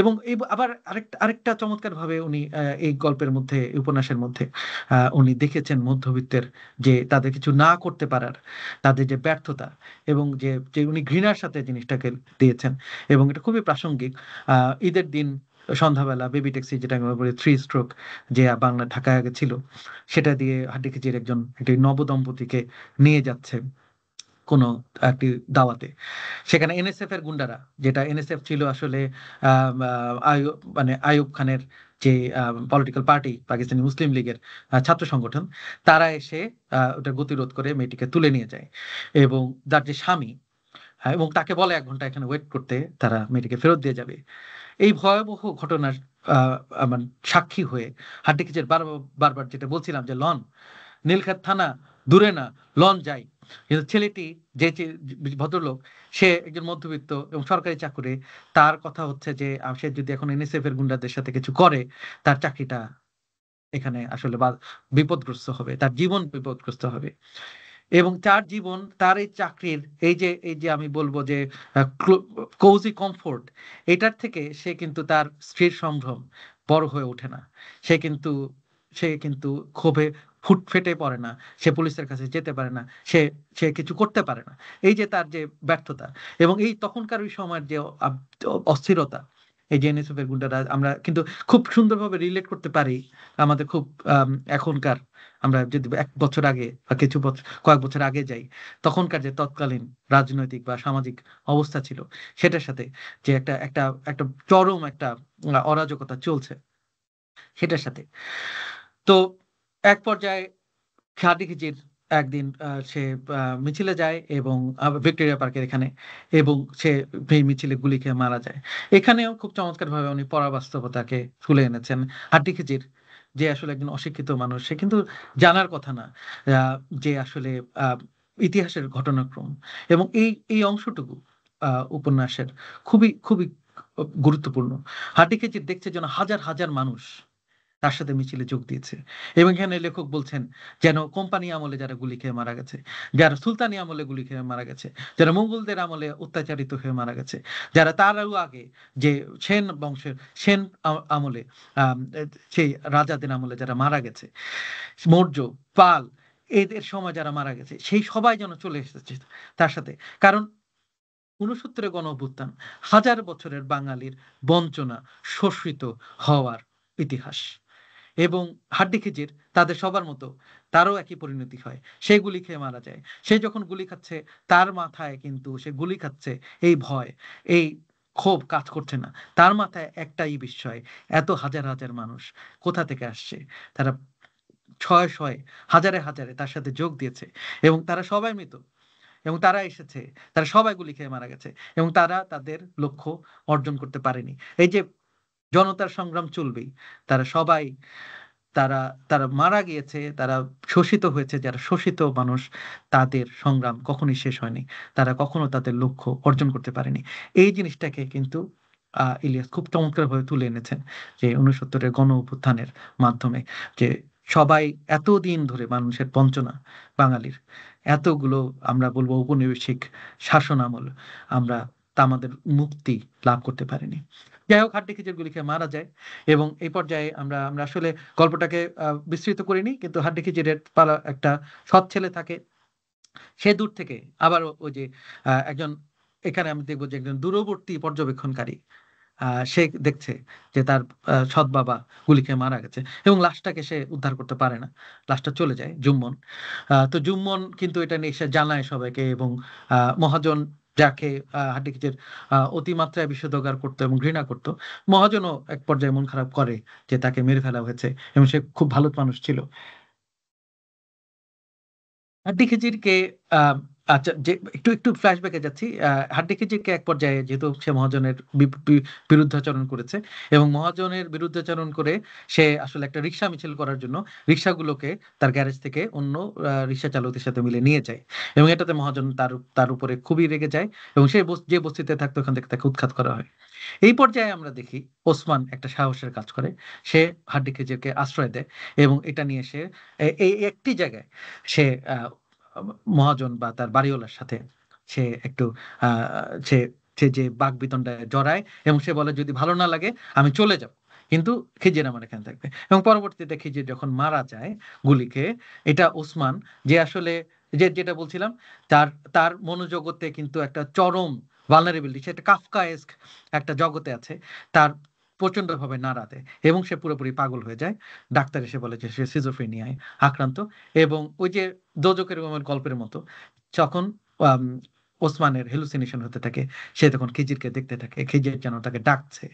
এবং আবার আরেকটা চমৎকার ভাবে উনি এই গল্পের মধ্যে, উপন্যাসের মধ্যে উনি দেখেছেন মধ্যবিত্তের যে তাদের কিছু না করতে পারার, তাদের যে ব্যর্থতা, এবং যে উনি ঘৃণার সাথে জিনিসটাকে দিয়েছেন, এবং এটা খুবই প্রাসঙ্গিক। ঈদের দিন সন্ধ্যাবেলা বেবি ট্যাক্সি, যেটা আমরা বলি 3 স্ট্রোক, যে বাংলা ঢাকায় আগে ছিল, সেটা দিয়ে হাড্ডি খিজির একটি নবদম্পতিকে নিয়ে যাচ্ছে কোনো একটি দাওয়াতে। সেখানে এনএসএফ এর গুন্ডারা, যেটা এনএসএফ ছিল আসলে আইয়ুব খানের যে পলিটিক্যাল পার্টি, পাকিস্তানি মুসলিম লীগের ছাত্র সংগঠন, তারা এসে ওটা গতিরোধ করে মেয়েটিকে তুলে নিয়ে যায়, এবং তার যে স্বামী, এবং তাকে বলে 1 ঘন্টা এখানে ওয়েট করতে, তারা মেয়েটিকে ফেরত দিয়ে যাবে। এই ভয়াবহ ঘটনার আমার সাক্ষী হয়ে হাড্ডি খিজির বারবার যেটা বলছিলাম যে লন, নীলক্ষেত থানা দূরে না, লন যাই, কিন্তু ছেলেটি যে ভদ্রলোক, সে একজন মধ্যবিত্ত এবং সরকারি চাকরি, তার কথা হচ্ছে যে সে যদি এখন এনএসএফ এর গুন্ডাদের সাথে কিছু করে, তার চাকরিটা এখানে আসলে বিপদগ্রস্ত হবে, তার জীবন বিপদগ্রস্ত হবে, এবং তার জীবন, তার এই চাকরির এই যে আমি বলবো যে কোজি কমফোর্ট, এটার থেকে সে কিন্তু তার স্ত্রীর সম্ভ্রম বড় হয়ে ওঠে না। সে কিন্তু ক্ষোভে ফেটে পড়ে না, সে পুলিশের কাছে যেতে পারে না, সে কিছু করতে পারে না। এই যে তার যে ব্যর্থতা, এবং এই তখনকার ওই সময়ের যে অস্থিরতা, এই যে এনএসএফ এর গুন্ডারা, আমরা কিন্তু খুব সুন্দরভাবে রিলেট করতে পারি আমাদের খুব এখনকার, আমরা যদি 1 বছর আগে বা কয়েক বছর আগে যাই, তখনকার যে তৎকালীন রাজনৈতিক বা সামাজিক অবস্থা ছিল, সেটার সাথে যে একটা চরম একটা অরাজকতা চলছে, সেটার সাথে। তো এক পর্যায়ে হাড্ডি খিজির একদিন সে মিছিলে যায়, এবং ভিক্টোরিয়া পার্কের এখানে, এবং সে এই মিছিলে গুলি খেয়ে মারা যায়। এখানেও খুব চমৎকারভাবে উনি পরাবাস্তবতাকে তুলে এনেছেন। হাড্ডি খিজির, যে আসলে একজন অশিক্ষিত মানুষ, সে কিন্তু জানার কথা না যে আসলে ইতিহাসের ঘটনাক্রম, এবং এই অংশটুকু উপন্যাসের খুবই খুবই গুরুত্বপূর্ণ। হাড্ডি খিজির দেখছে যেন হাজার হাজার মানুষ তার সাথে মিছিলে যোগ দিয়েছে, এবং এখানে লেখক বলছেন যেন কোম্পানি আমলে যারা গুলি খেয়ে মারা গেছে, যারা সুলতানি আমলে গুলি খেয়ে মারা গেছে, যারা মঙ্গলদের আমলে অত্যাচারিত হয়ে মারা গেছে, যারা তারও আগে যে সেন বংশের আমলে সেই রাজাদের আমলে যারা মারা গেছে, মৌর্য, পাল, এদের সময় যারা মারা গেছে, সেই সবাই যেন চলে এসেছে তার সাথে। কারণ ৬৯ গণ অভ্যুত্থান হাজার বছরের বাঙালির বঞ্চনা, শোষিত হওয়ার ইতিহাস, এবং হাড্ডি খিজির তাদের সবার মতো, তারও একই পরিণতি হয়, সে গুলি খেয়ে মারা যায়। সে যখন গুলি খাচ্ছে, তার মাথায় কিন্তু সে গুলি খাচ্ছে, এই ভয়, এই ক্ষোভ কাজ করছে না, তার মাথায় একটাই বিস্ময়, এত হাজার হাজার মানুষ কোথা থেকে আসছে, তারা শয়ে শয়ে, হাজারে হাজারে তার সাথে যোগ দিয়েছে, এবং তারা সবাই মৃত, এবং তারা এসেছে, তারা সবাই গুলি খেয়ে মারা গেছে, এবং তারা তাদের লক্ষ্য অর্জন করতে পারেনি। এই যে জনতার সংগ্রাম চলবেই, তারা সবাই, তারা তারা মারা গিয়েছে, তারা শোষিত হয়েছে, যারা শোষিত মানুষ, তাদের সংগ্রাম কখনোই শেষ হয়নি, তারা কখনো তাদের লক্ষ্য অর্জন করতে পারেনি। এই জিনিসটাকে কিন্তু ইলিয়াস খুব চমৎকারভাবে তুলে এনেছেন, যে ৬৯ গণ অভ্যুত্থানের মাধ্যমে, যে সবাই এতদিন ধরে মানুষের বঞ্চনা, বাঙালির এতগুলো, আমরা বলবো ঔপনিবেশিক শাসন আমল, আমরা আমাদের মুক্তি লাভ করতে পারিনি। যাই হোক, হাড্ডি খিজির গুলি খেয়ে মারা যায়, এবং এই পর্যায়ে আমরা আমরা আসলে গল্পটাকে বিস্তৃত করিনি, কিন্তু হাড্ডি খিজিরের পালা একটা সৎ ছেলে থাকে, সে দূর থেকে আবার ওই যে একজন, এখানে আমি দেখবো যে একজন দূরবর্তী পর্যবেক্ষণকারী, সে দেখছে যে তার সৎ বাবা গুলি খেয়ে মারা গেছে এবং লাশটাকে সে উদ্ধার করতে পারে না, লাশটা চলে যায় জুম্মন। তো জুম্মন কিন্তু এটা নিয়ে সে জানায় সবাইকে, এবং মহাজন যাকে হাড্ডিকিচের অতিমাত্রায় বিষোদ্গার করতো এবং ঘৃণা করতো, মহাজনও এক পর্যায়ে মন খারাপ করে যে তাকে মেরে ফেলা হয়েছে, এবং সে খুব ভালো মানুষ ছিল। হাড্ডি খিজিরকে আচ্ছা, যে একটু একটু ফ্ল্যাশব্যাকে যাচ্ছি। হাড্ডি খিজিরকে এক পর্যায়ে, যেহেতু সে মহাজনের বিরুদ্ধাচরণ করেছে এবং মহাজনের বিরুদ্ধাচরণ করে সে আসলে একটা রিক্সা মিছিল করার জন্য রিক্সাগুলোকে তার গ্যারেজ থেকে অন্য রিক্সা চালকদের সাথে মিলে নিয়ে যায়, এবং এটাতে মহাজন তার উপরে খুবই রেগে যায়, এবং সে যে বস্তিতে থাকতো ওখান থেকে তাকে উৎখাত করা হয়। এই পর্যায়ে আমরা দেখি ওসমান একটা সাহসের কাজ করে, সে হাড্ডি খিজিরকে আশ্রয় দেয়, এবং এটা নিয়ে সে এই একটি জায়গায় সে মহাজন বা তার বাড়িওয়ালার সাথে সে একটু সে সে যে বাকবিতণ্ডায় জড়ায়, এবং সে বলে যদি ভালো না লাগে আমি চলে যাব, কিন্তু খিজির আমার এখানে থাকবে। এবং পরবর্তীতে খিজির যখন মারা যায় গুলি খেয়ে, এটা ওসমান, যে আসলে যেটা বলছিলাম, তার তার মনোজগতে কিন্তু একটা চরম ভালনারেবিলিটি, সে একটা কাফকায়েস্ক একটা জগতে আছে, তার প্রচন্ডভাবে নাড়া দেয় এবং সে পুরোপুরি পাগল হয়ে যায়। ডাক্তার এসে বলে যে সে সিজোফ্রেনিয়ায় আক্রান্ত, এবং ওই যে দোজখের গল্পের মতো যখন আম, ওসমানের হেলুসিনেশন হতে থাকে, সে তখন খিজিরকে দেখতে থাকে, খিজির যেন তাকে ডাকছে,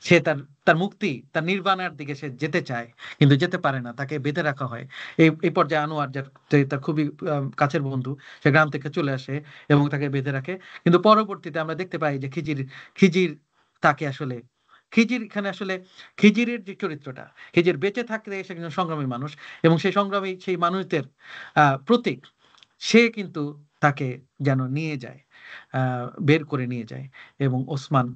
সে তার তার মুক্তি, তার নির্বাণার দিকে সে যেতে চায়, কিন্তু যেতে পারে না, তাকে বেঁধে রাখা হয়। এই পর্যায়ে আনোয়ার, যে তার খুবই কাছের বন্ধু, সে গ্রাম থেকে চলে আসে এবং তাকে বেঁধে রাখে। কিন্তু পরবর্তীতে আমরা দেখতে পাই যে খিজির খিজির তাকে আসলে, খিজির এখানে আসলে, খিজিরের যে চরিত্রটা, খিজির বেঁচে থাকলে সে একজন সংগ্রামী মানুষ, এবং সেই সংগ্রামী সেই মানুষদের প্রতীক, সে কিন্তু তাকে যেন নিয়ে যায়, বের করে নিয়ে যায়, এবং ওসমান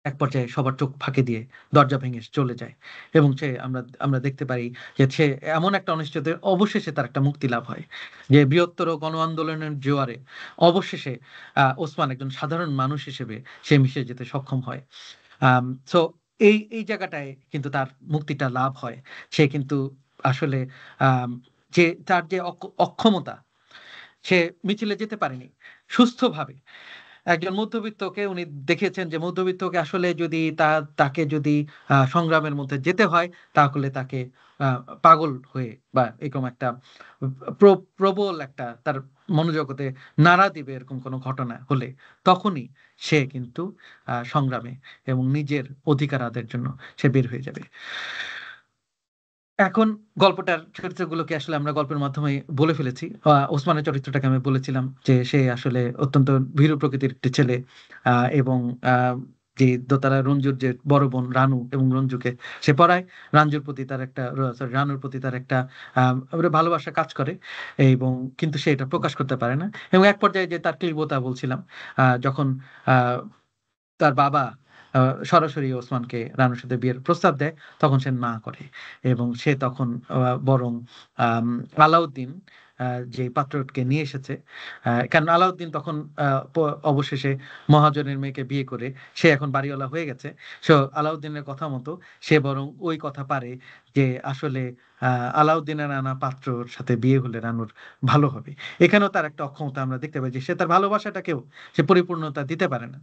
এক পর্যায়ে সবার চোখ ফাঁকি দিয়ে দরজা ভেঙে চলে যায়, এবং সে আমরা আমরা দেখতে পারি যে সে এমন একটা অনিশ্চয়তা, অবশেষে তার একটা মুক্তি লাভ হয়, যে বৃহত্তর গণ আন্দোলনের জোয়ারে অবশেষে ওসমান একজন সাধারণ মানুষ হিসেবে সে মিশে যেতে সক্ষম হয়। সো এই জায়গাটায় কিন্তু তার মুক্তিটা লাভ হয়। সে কিন্তু আসলে আম, যে তার যে অক্ষমতা, সে মিছিলে যেতে পারেনি সুস্থভাবে। একজন মধ্যবিত্তকে উনি দেখেছেন যে মধ্যবিত্তকে আসলে যদি তাকে যদি সংগ্রামের মধ্যে যেতে হয়, তাহলে তাকে পাগল হয়ে বা এরকম একটা প্রবল একটা তার মনোজগতে নাড়া দিবে এরকম কোনো ঘটনা হলে, তখনই সে কিন্তু সংগ্রামে এবং নিজের অধিকার আদায়ের জন্য সে বের হয়ে যাবে। এখন গল্পটার চরিত্রগুলোকে আসলে আমরা গল্পের মাধ্যমে বলে ফেলেছি। ওসমানের চরিত্রটাকে আমি বলেছিলাম যে সে আসলে অত্যন্ত ভীরু প্রকৃতির একটি ছেলে, এবং যে দোতারা রঞ্জুর যে বড় বোন রানু, এবং রঞ্জুকে সে পড়ায়, রাঞ্জুর প্রতি তার একটা, সরি, রানুর প্রতি তার একটা ভালোবাসা কাজ করে, এবং কিন্তু সে এটা প্রকাশ করতে পারে না। এবং এক পর্যায়ে যে তার ক্লিবতা বলছিলাম, যখন আহ তার বাবা সরাসরি ওসমানকে রানুর সাথে বিয়ের প্রস্তাব দেয়, তখন সে না করে, এবং সে তখন বরং আম, আলাউদ্দিন যে পাত্রকে নিয়ে এসেছে, কারণ আলাউদ্দিন তখন অবশেষে মহাজনের মেয়েকে বিয়ে করে সে এখন বাড়িওয়ালা হয়ে গেছে। সো আলাউদ্দিনের কথা মতো সে বরং ওই কথা পারে যে আসলে আলাউদ্দিনের আনা পাত্রর সাথে বিয়ে হলে রানুর ভালো হবে। এখানেও তার একটা অক্ষমতা আমরা দেখতে পাই, যে সে তার ভালোবাসাটাকেও সে পরিপূর্ণতা দিতে পারে না।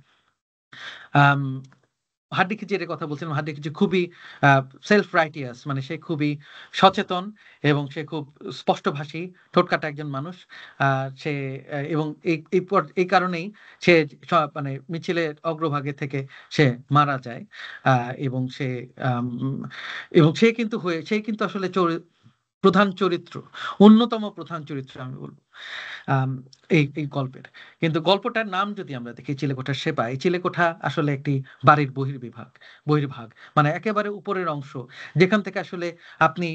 আম, হাড্ডি খিজিরের কথা বলছিলাম, হাড্ডি খিজির খুবই সেলফ রাইটিয়াস, মানে সে খুবই সচেতন এবং সে খুব স্পষ্টভাষী, ঠোঁটকাটা একজন মানুষ। সে এবং এই কারণেই সে মানে মিছিলের অগ্রভাগে থেকে সে মারা যায়। এবং আম, সে কিন্তু আসলে প্রধান চরিত্র, অন্যতম প্রধান চরিত্র আমি বলবো আম, এই গল্পের। কিন্তু গল্পটার নাম যদি আমরা দেখি চিলেকোঠার সেবা, এই চিলেকোঠা আসলে একটি বাড়ির বহির্ভাগ, মানে একেবারে উপরের অংশ, যেখান থেকে আসলে আপনি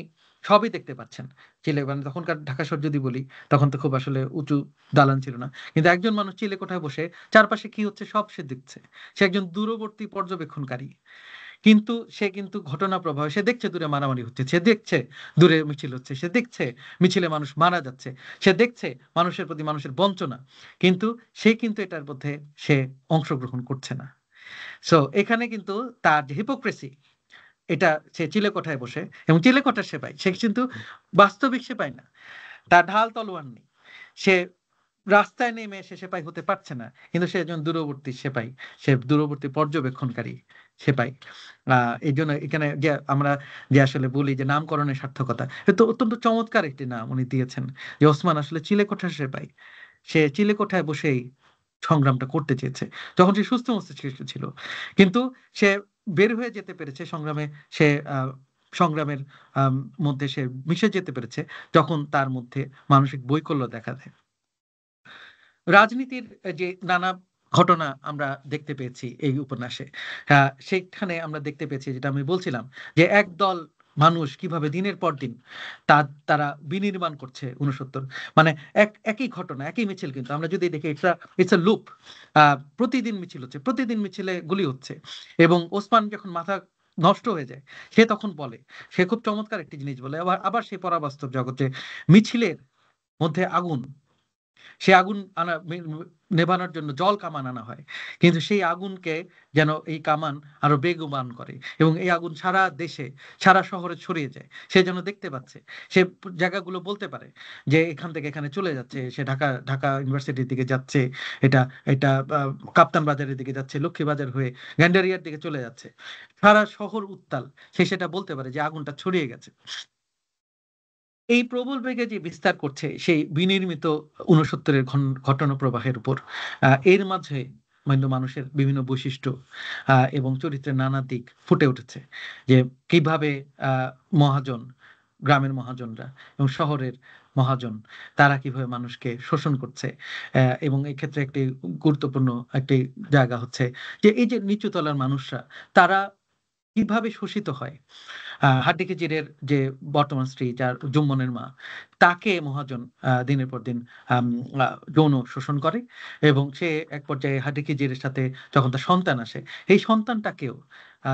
সবই দেখতে পাচ্ছেন। মানে তখনকার ঢাকা শহর যদি বলি, তখন তো খুব আসলে উঁচু দালান ছিল না, কিন্তু একজন মানুষ চিলেকোঠায় বসে চারপাশে কি হচ্ছে সব সে দেখছে। সে একজন দূরবর্তী পর্যবেক্ষণকারী, কিন্তু সে কিন্তু ঘটনা প্রবাহ, সে দেখছে দূরে মারামারি হচ্ছে, সে দেখছে দূরে মিছিল হচ্ছে, সে দেখছে মিছিলে মানুষ মারা যাচ্ছে, সে দেখছে মানুষের প্রতি মানুষের বঞ্চনা, কিন্তু সে কিন্তু এটার মধ্যে সে অংশগ্রহণ করছে না। সো এখানে কিন্তু তার যে হিপোক্রেসি, এটা সে চিলেকোঠায় বসে এবং চিলেকোঠার সে পায়, সে কিন্তু বাস্তবিক সে পায় না, তার ঢাল তলোয়ার নেই, সে রাস্তায় নেমে সে সেপাই হতে পারছে না, কিন্তু সে একজন দূরবর্তী সেপাই, সে দূরবর্তী পর্যবেক্ষণকারী সেপাই। এই জন্য এখানে যে আমরা যে আসলে বলি যে নামকরণের সার্থকতা, তো অত্যন্ত চমৎকার একটি নাম উনি দিয়েছেন যে ওসমান আসলে চিলেকোঠার সেপাই। সে চিলেকোঠায় বসেই সংগ্রামটা করতে চেয়েছে যখন সে সুস্থ মস্তিষ্ক ছিল, কিন্তু সে বের হয়ে যেতে পেরেছে সংগ্রামে। সে সংগ্রামের মধ্যে সে মিশে যেতে পেরেছে যখন তার মধ্যে মানসিক বৈকল্য দেখা দেয়। রাজনীতির যে নানা ঘটনা আমরা দেখতে পেয়েছি এই উপন্যাসে, সেখানে আমরা দেখতে পেয়েছি যেটা আমি বলছিলাম যে একদল মানুষ কিভাবে দিনের পর দিন তারা বিনির্মাণ করছে 69, মানে একই ঘটনা একই মিছিল, কিন্তু আমরা যদি দেখি ইটস আ লুপ। প্রতিদিন মিছিল হচ্ছে, প্রতিদিন মিছিলে গুলি হচ্ছে, এবং ওসমান যখন মাথা নষ্ট হয়ে যায় সে তখন বলে, সে খুব চমৎকার একটি জিনিস বলে, আবার আবার সেই পরাবাস্তব জগতে মিছিলের মধ্যে আগুন, সে আগুন নেভানোর জন্য জল কামান আনা হয়, কিন্তু সেই আগুনকে যেন এই কামান আরো বেগবান করে এবং এই আগুন সারা দেশে সারা শহরে ছড়িয়ে যায়। সে যেন দেখতে পাচ্ছে, সে জায়গাগুলো বলতে পারে যে এখান থেকে এখানে চলে যাচ্ছে, সে ঢাকা ঢাকা ইউনিভার্সিটির দিকে যাচ্ছে, এটা এটা কাপ্তান বাজারের দিকে যাচ্ছে, লক্ষ্মী বাজার হয়ে গ্যান্ডারিয়ার দিকে চলে যাচ্ছে, সারা শহর উত্তাল, সে সেটা বলতে পারে যে আগুনটা ছড়িয়ে গেছে। এই প্রবল বেগে যে বিস্তার করছে সেই বিনির্মিত 69-এর ঘটনা প্রবাহের উপর, এর মাঝে কিন্তু মানুষের বিভিন্ন বৈশিষ্ট্য এবং চরিত্রের নানা দিক ফুটে উঠেছে, যে কিভাবে মহাজন, গ্রামের মহাজনরা এবং শহরের মহাজন, তারা কিভাবে মানুষকে শোষণ করছে। এবং এই ক্ষেত্রে একটি গুরুত্বপূর্ণ একটি জায়গা হচ্ছে যে এই যে নিচু তলার মানুষরা, তারা কিভাবে শোষিত হয়। হাড্ডি খিজিরের যে বর্তমান স্ত্রী, যার জুম্মনের মা, তাকে মহাজন দিনের পর দিন আম আ যৌন শোষণ করে, এবং সে এক পর্যায়ে হাড্ডি খিজিরের সাথে যখন তার সন্তান আসে, এই সন্তানটাকেও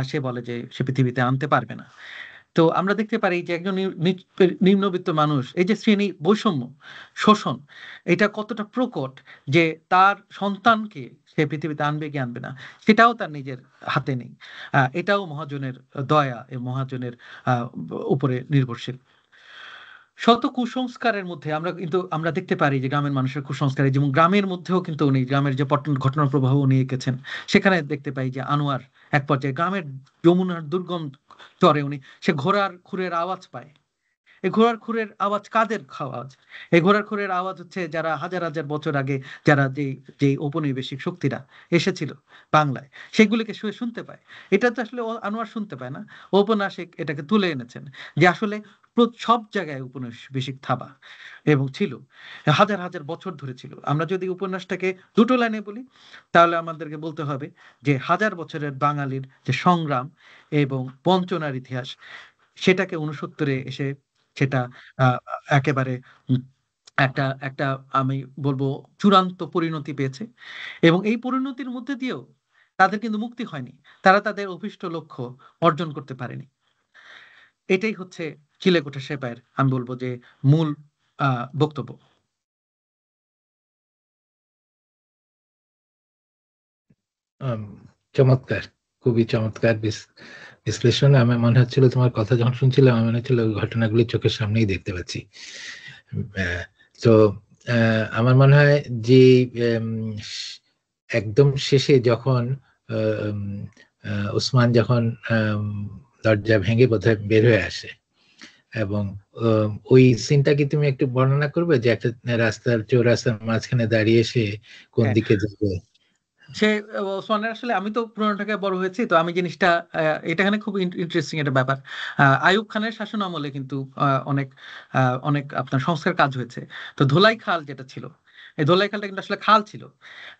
সে বলে যে সে পৃথিবীতে আনতে পারবে না। তো আমরা দেখতে পারি যে একজন নিম্নবিত্ত মানুষ, এই যে শ্রেণী বৈষম্য, শোষণ, এটা কতটা প্রকট, যে তার সন্তানকে সে পৃথিবীতে আনবে কি আনবে না সেটাও তার নিজের হাতে নেই। এটাও মহাজনের দয়া এবং মহাজনের উপরে নির্ভরশীল। শত কুসংস্কারের মধ্যে আমরা দেখতে পারি যে গ্রামের মানুষের কুসংস্কার, যেমন গ্রামের মধ্যেও কিন্তু উনি গ্রামের যে ঘটনা প্রবাহ উনি এঁকেছেন, সেখানে দেখতে পাই যে আনোয়ার এক পর্যায়ে গ্রামের যমুনার দুর্গম চরে সে ঘোড়ার খুরের আওয়াজ পায়। এই ঘোড়ার খুরের আওয়াজ কাদের আওয়াজ? এই ঘোড়ার খুরের আওয়াজ হচ্ছে যারা হাজার হাজার বছর আগে, যারা যেই ঔপনিবেশিক শক্তিরা এসেছিল বাংলায়, সেগুলিকে সে শুনতে পায়। এটা তো আসলে আনোয়ার শুনতে পায় না, ঔপন্যাসিক এটাকে তুলে এনেছেন যে আসলে সব জায়গায় উপনিবেশিক থাবা এবং ছিল, হাজার হাজার বছর ধরে ছিল। আমরা যদি উপন্যাসটাকে দুটো লাইনে বলি, তাহলে আমাদেরকে বলতে হবে যে হাজার বছরের বাঙালির যে সংগ্রাম এবং বঞ্চনার ইতিহাস, সেটাকে 69-এ এসে সেটা একেবারে উম একটা একটা আমি বলব চূড়ান্ত পরিণতি পেয়েছে, এবং এই পরিণতির মধ্যে দিয়েও তাদের কিন্তু মুক্তি হয়নি। তারা তাদের অভীষ্ট লক্ষ্য অর্জন করতে পারেনি। এটাই হচ্ছে চিলেকোঠা সেপাইয়ের আমি বলব যে মূল বক্তব্য। আম চমৎকার! খুবই চমৎকার বিশ্লেষণ। আমার মনে হচ্ছিল তোমার কথা যখন শুনছিলাম, আমার মনে হচ্ছিল ওই ঘটনাগুলি চোখের সামনেই দেখতে পাচ্ছি। অ্যা তো আমার মনে হয় যে এম একদম শেষে যখন আম ওসমান যখন দরজা ভেঙে বোধহয় বের হয়ে আসে, এবং ওই সিনটা কি তুমি একটু বর্ণনা করবে? যে একটা চৌরাস্তার মাঝখানে দাঁড়িয়ে সে কোন হ্যাঁ, দিকে যাবে? সে ওসমানের আসলে আমি তো পুরানো ঢাকায় বড় হয়েছি, তো আমি জিনিসটা এটা এখানে খুব ইন্টারেস্টিং একটা ব্যাপার। আইয়ুব খানের শাসন আমলে কিন্তু অনেক অনেক আপনার সংস্কার কাজ হয়েছে। তো ধোলাই খাল যেটা ছিল, এই ধোলাই খালটা কিন্তু আসলে খাল ছিল।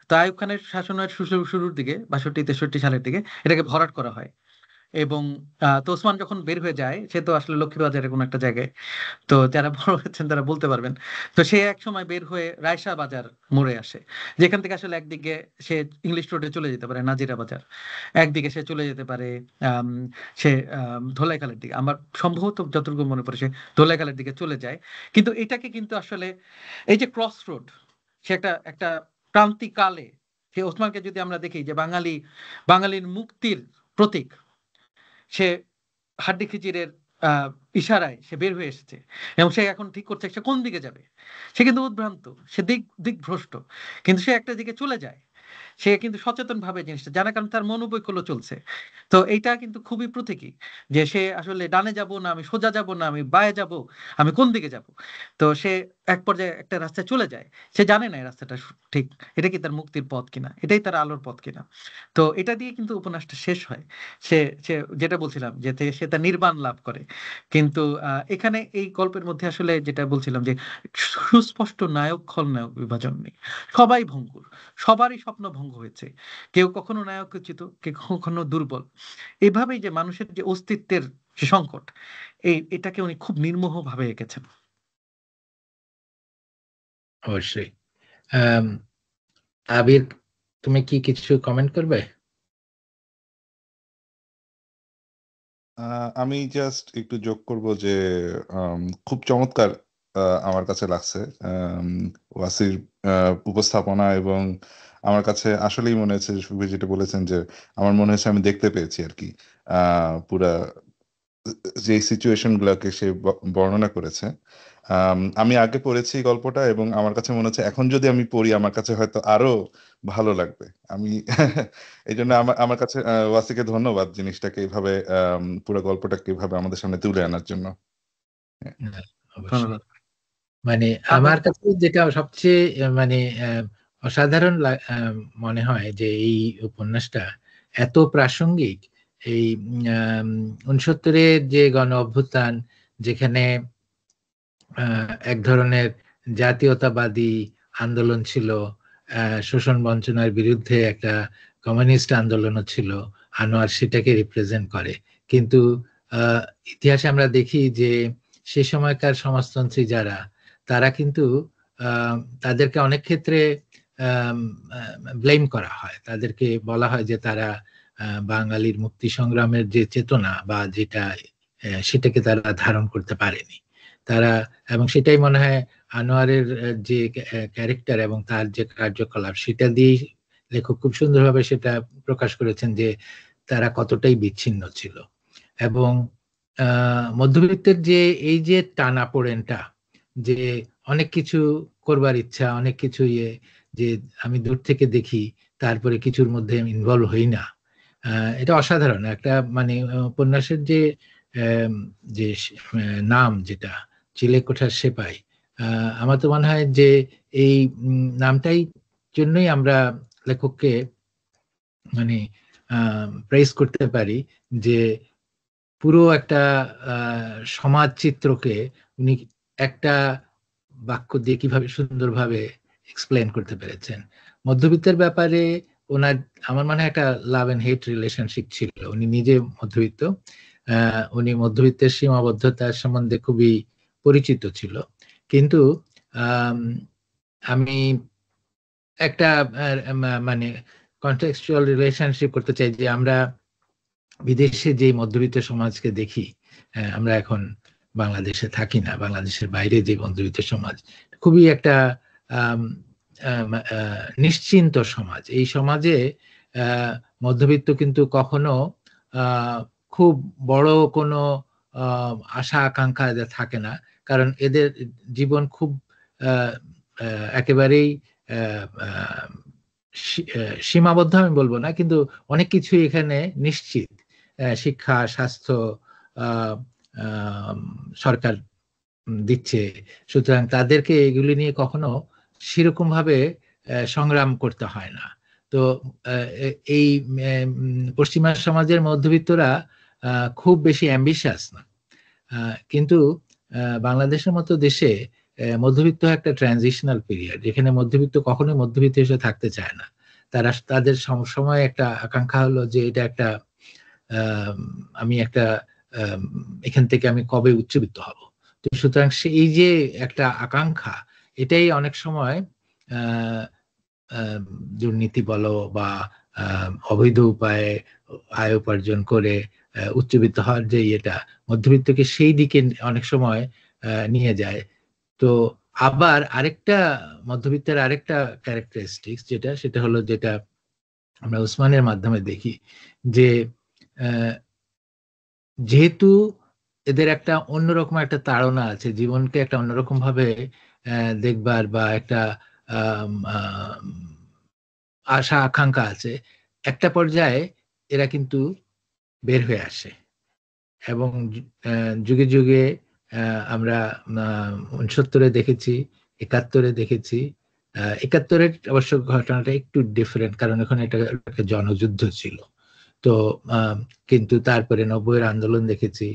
তো আইয়ুব খানের শাসনের শুরুর দিকে ৬২-৬৩ সালের দিকে এটাকে ভরাট করা হয়, এবং তো ওসমান যখন বের হয়ে যায়, সে তো আসলে লক্ষ্মীবাজারের কোনো একটা জায়গায়, তো যারা বড় হয়েছেন তারা বলতে পারবেন। তো সে একসময় বের হয়ে রায়শা বাজার মোড়ে আসে, যেখান থেকে আসলে একদিকে সে ইংলিশ রোডে চলে যেতে পারে নাজিরা বাজার, একদিকে সে চলে যেতে পারে আম, সে ধোলাইখালের দিকে। আমার সম্ভবত যতটুকু মনে পড়ে সে ধোলাইখালের দিকে চলে যায়। কিন্তু এটাকে কিন্তু আসলে এই যে ক্রস রোড, সে একটা একটা ক্রান্তিকালে, সে ওসমানকে যদি আমরা দেখি যে বাঙালির মুক্তির প্রতীক, সে হাড্ডি খিজিরের ইশারায় সে বের হয়ে এসেছে এবং সে এখন ঠিক করছে সে কোন দিকে যাবে। সে কিন্তু উদ্ভ্রান্ত, সে দিকভ্রষ্ট, কিন্তু সে একটা দিকে চলে যায়। সে কিন্তু সচেতন ভাবে জিনিসটা জানার কারণে তার মনোবৈকল্য চলছে। তো এইটা কিন্তু খুবই প্রতীকী যে সে আসলে ডানে যাব না, আমি সোজা যাব না, আমি বাঁয়ে যাব, আমি কোন দিকে যাব। তো সে এক পর্যায়ে একটা রাস্তায় চলে যায়। সে জানে না এই রাস্তাটা ঠিক, এটা কি তার মুক্তির পথ কিনা, এটাই তার আলোর পথ কিনা। তো এটা দিয়ে কিন্তু উপন্যাসটা শেষ হয়। সে সে যেটা বলছিলাম যে সে তার নির্বাণ লাভ করে। কিন্তু এখানে এই গল্পের মধ্যে আসলে যেটা বলছিলাম যে সুস্পষ্ট নায়ক খলনায়ক বিভাজন নেই। সবাই ভঙ্গুর, সবারই স্বপ্ন ভঙ্গ হয়েছে। কেউ কখনো নায়কোচিত, কেউ কখনো দুর্বল। এভাবেই যে মানুষের যে অস্তিত্বের যে সংকট, এটাকে উনি খুব নির্মোহ ভাবে এঁকেছেন। অবশ্যই। আম, আবির, তুমি কি কিছু কমেন্ট করবে? আমি জাস্ট একটু যোগ করব যে খুব চমৎকার আমার কাছে লাগছে ওয়াসির উপস্থাপনা, এবং আমার কাছে আসলেই মনে হচ্ছে সুবি যেটা বলেছেন যে আমার মনে হচ্ছে আমি দেখতে পেয়েছি আর কি পুরা যে সিচুয়েশন গুলাকে সে বর্ণনা করেছে। আমি আগে পড়েছি গল্পটা এবং আমার কাছে মনে হচ্ছে এখন যদি আমি পড়ি আমার কাছে হয়তো আরো ভালো লাগবে। আমি এই জন্য আমার কাছে ওয়াসিকে ধন্যবাদ জিনিসটাকে এইভাবে পুরো গল্পটাকে এইভাবে আমাদের সামনে তুলে আনার জন্য। না, অবশ্যই। ধন্যবাদ। মানে আমার কাছে যেটা সবচেয়ে মানে অসাধারণ মনে হয় যে এই উপন্যাসটা এত প্রাসঙ্গিক। এই 69-এর যে গণ অভ্যুত্থান, যেখানে এক ধরনের জাতীয়তাবাদী আন্দোলন ছিল, শোষণ বঞ্চনার বিরুদ্ধে একটা কমিউনিস্ট আন্দোলনও ছিল, আনোয়ার সেটাকে রিপ্রেজেন্ট করে। কিন্তু ইতিহাসে আমরা দেখি যে সে সময়কার সমাজতন্ত্রী যারা, তারা কিন্তু তাদেরকে অনেক ক্ষেত্রে ব্লেম করা হয়, তাদেরকে বলা হয় যে তারা বাঙালির মুক্তি সংগ্রামের যে চেতনা বা যেটা সেটাকে তারা ধারণ করতে পারেনি। তারা, এবং সেটাই মনে হয় আনোয়ারের যে ক্যারেক্টার এবং তার যে কার্যকলাপ, সেটা দিয়েই লেখক খুব সুন্দরভাবে সেটা প্রকাশ করেছেন যে তারা কতটাই বিচ্ছিন্ন ছিল। এবং মধ্যবিত্তের যে এই যে টানাপোড়েনটা, যে অনেক কিছু করবার ইচ্ছা, অনেক কিছু যে আমি দূর থেকে দেখি, তারপরে কিছুর মধ্যে আমি ইনভলভ হই না, এটা অসাধারণ একটা মানে উপন্যাসের যে যে নাম যেটা চিলেকোঠার সেপাই, আমার তো মনে হয় যে এই নামটাই জন্যই আমরা লেখককে মানে প্রেস করতে পারি যে পুরো একটা সমাজ চিত্রকে উনি একটা বাক্য দিয়ে কিভাবে সুন্দরভাবে এক্সপ্লেন করতে পেরেছেন। মধ্যবিত্তের ব্যাপারে ওনার আমার মনে হয় একটা লাভ এন্ড হেট রিলেশনশিপ ছিল। উনি নিজে মধ্যবিত্ত, উনি মধ্যবিত্তের সীমাবদ্ধতার সম্বন্ধে খুবই পরিচিত ছিল। কিন্তু আমি একটা মানে কন্টেক্সচুয়াল রিলেশনশিপ করতে চাই যে আমরা বিদেশে যে মধ্যবিত্ত সমাজকে দেখি, আমরা এখন বাংলাদেশে থাকি না, বাংলাদেশের বাইরে যে মধ্যবিত্ত সমাজ, খুবই একটা নিশ্চিন্ত সমাজ। এই সমাজে মধ্যবিত্ত কিন্তু কখনো খুব বড় কোনো আশা আকাঙ্ক্ষা এদের থাকে না, কারণ এদের জীবন খুব একেবারেই সীমাবদ্ধ আমি বলবো না, কিন্তু অনেক কিছুই এখানে নিশ্চিত। শিক্ষা, স্বাস্থ্য সরকার দিচ্ছে, সুতরাং তাদেরকে এগুলি নিয়ে কখনো সেরকম ভাবে সংগ্রাম করতে হয় না। তো এই পশ্চিমা সমাজের মধ্যবিত্তরা খুব বেশি অ্যাম্বিশাস না, কিন্তু বাংলাদেশের মতো দেশে মধ্যবিত্ত একটা ট্রানজিশনাল পিরিয়ড, যেখানে মধ্যবিত্ত কখনোই মধ্যবিত্ত হিসেবে থাকতে চায় না। তাদের সবসময় একটা আকাঙ্ক্ষা হলো যে এটা একটা আমি একটা এখান থেকে আমি কবে উচ্চবিত্ত হব। তো সুতরাং এই যে একটা আকাঙ্ক্ষা, এটাই অনেক সময় দুর্নীতি বলো বা অবৈধ উপায়ে আয় উপার্জন করে উচ্চবিত্ত হওয়ার যে এটা মধ্যবিত্তকে সেই দিকে অনেক সময় নিয়ে যায়। তো আবার আরেকটা মধ্যবিত্তের আরেকটা ক্যারেক্টারিস্টিক্স সেটা হলো যেটা আমরা উসমানের মাধ্যমে দেখি, যে যেহেতু এদের একটা অন্যরকম একটা তাড়না আছে, জীবনকে একটা অন্যরকম ভাবে দেখবার বা একটা আম, আম, আশা আকাঙ্ক্ষা আছে। একটা পর্যায়ে এরা কিন্তু বের হয়ে আসে এবং যুগে যুগে আমরা 69-এ দেখেছি, 71-এ দেখেছি। 71-এর অবশ্য ঘটনাটা একটু ডিফারেন্ট, কারণ ওখানে একটা জনযুদ্ধ ছিল। তো কিন্তু তারপরে 90-এর আন্দোলন দেখেছি,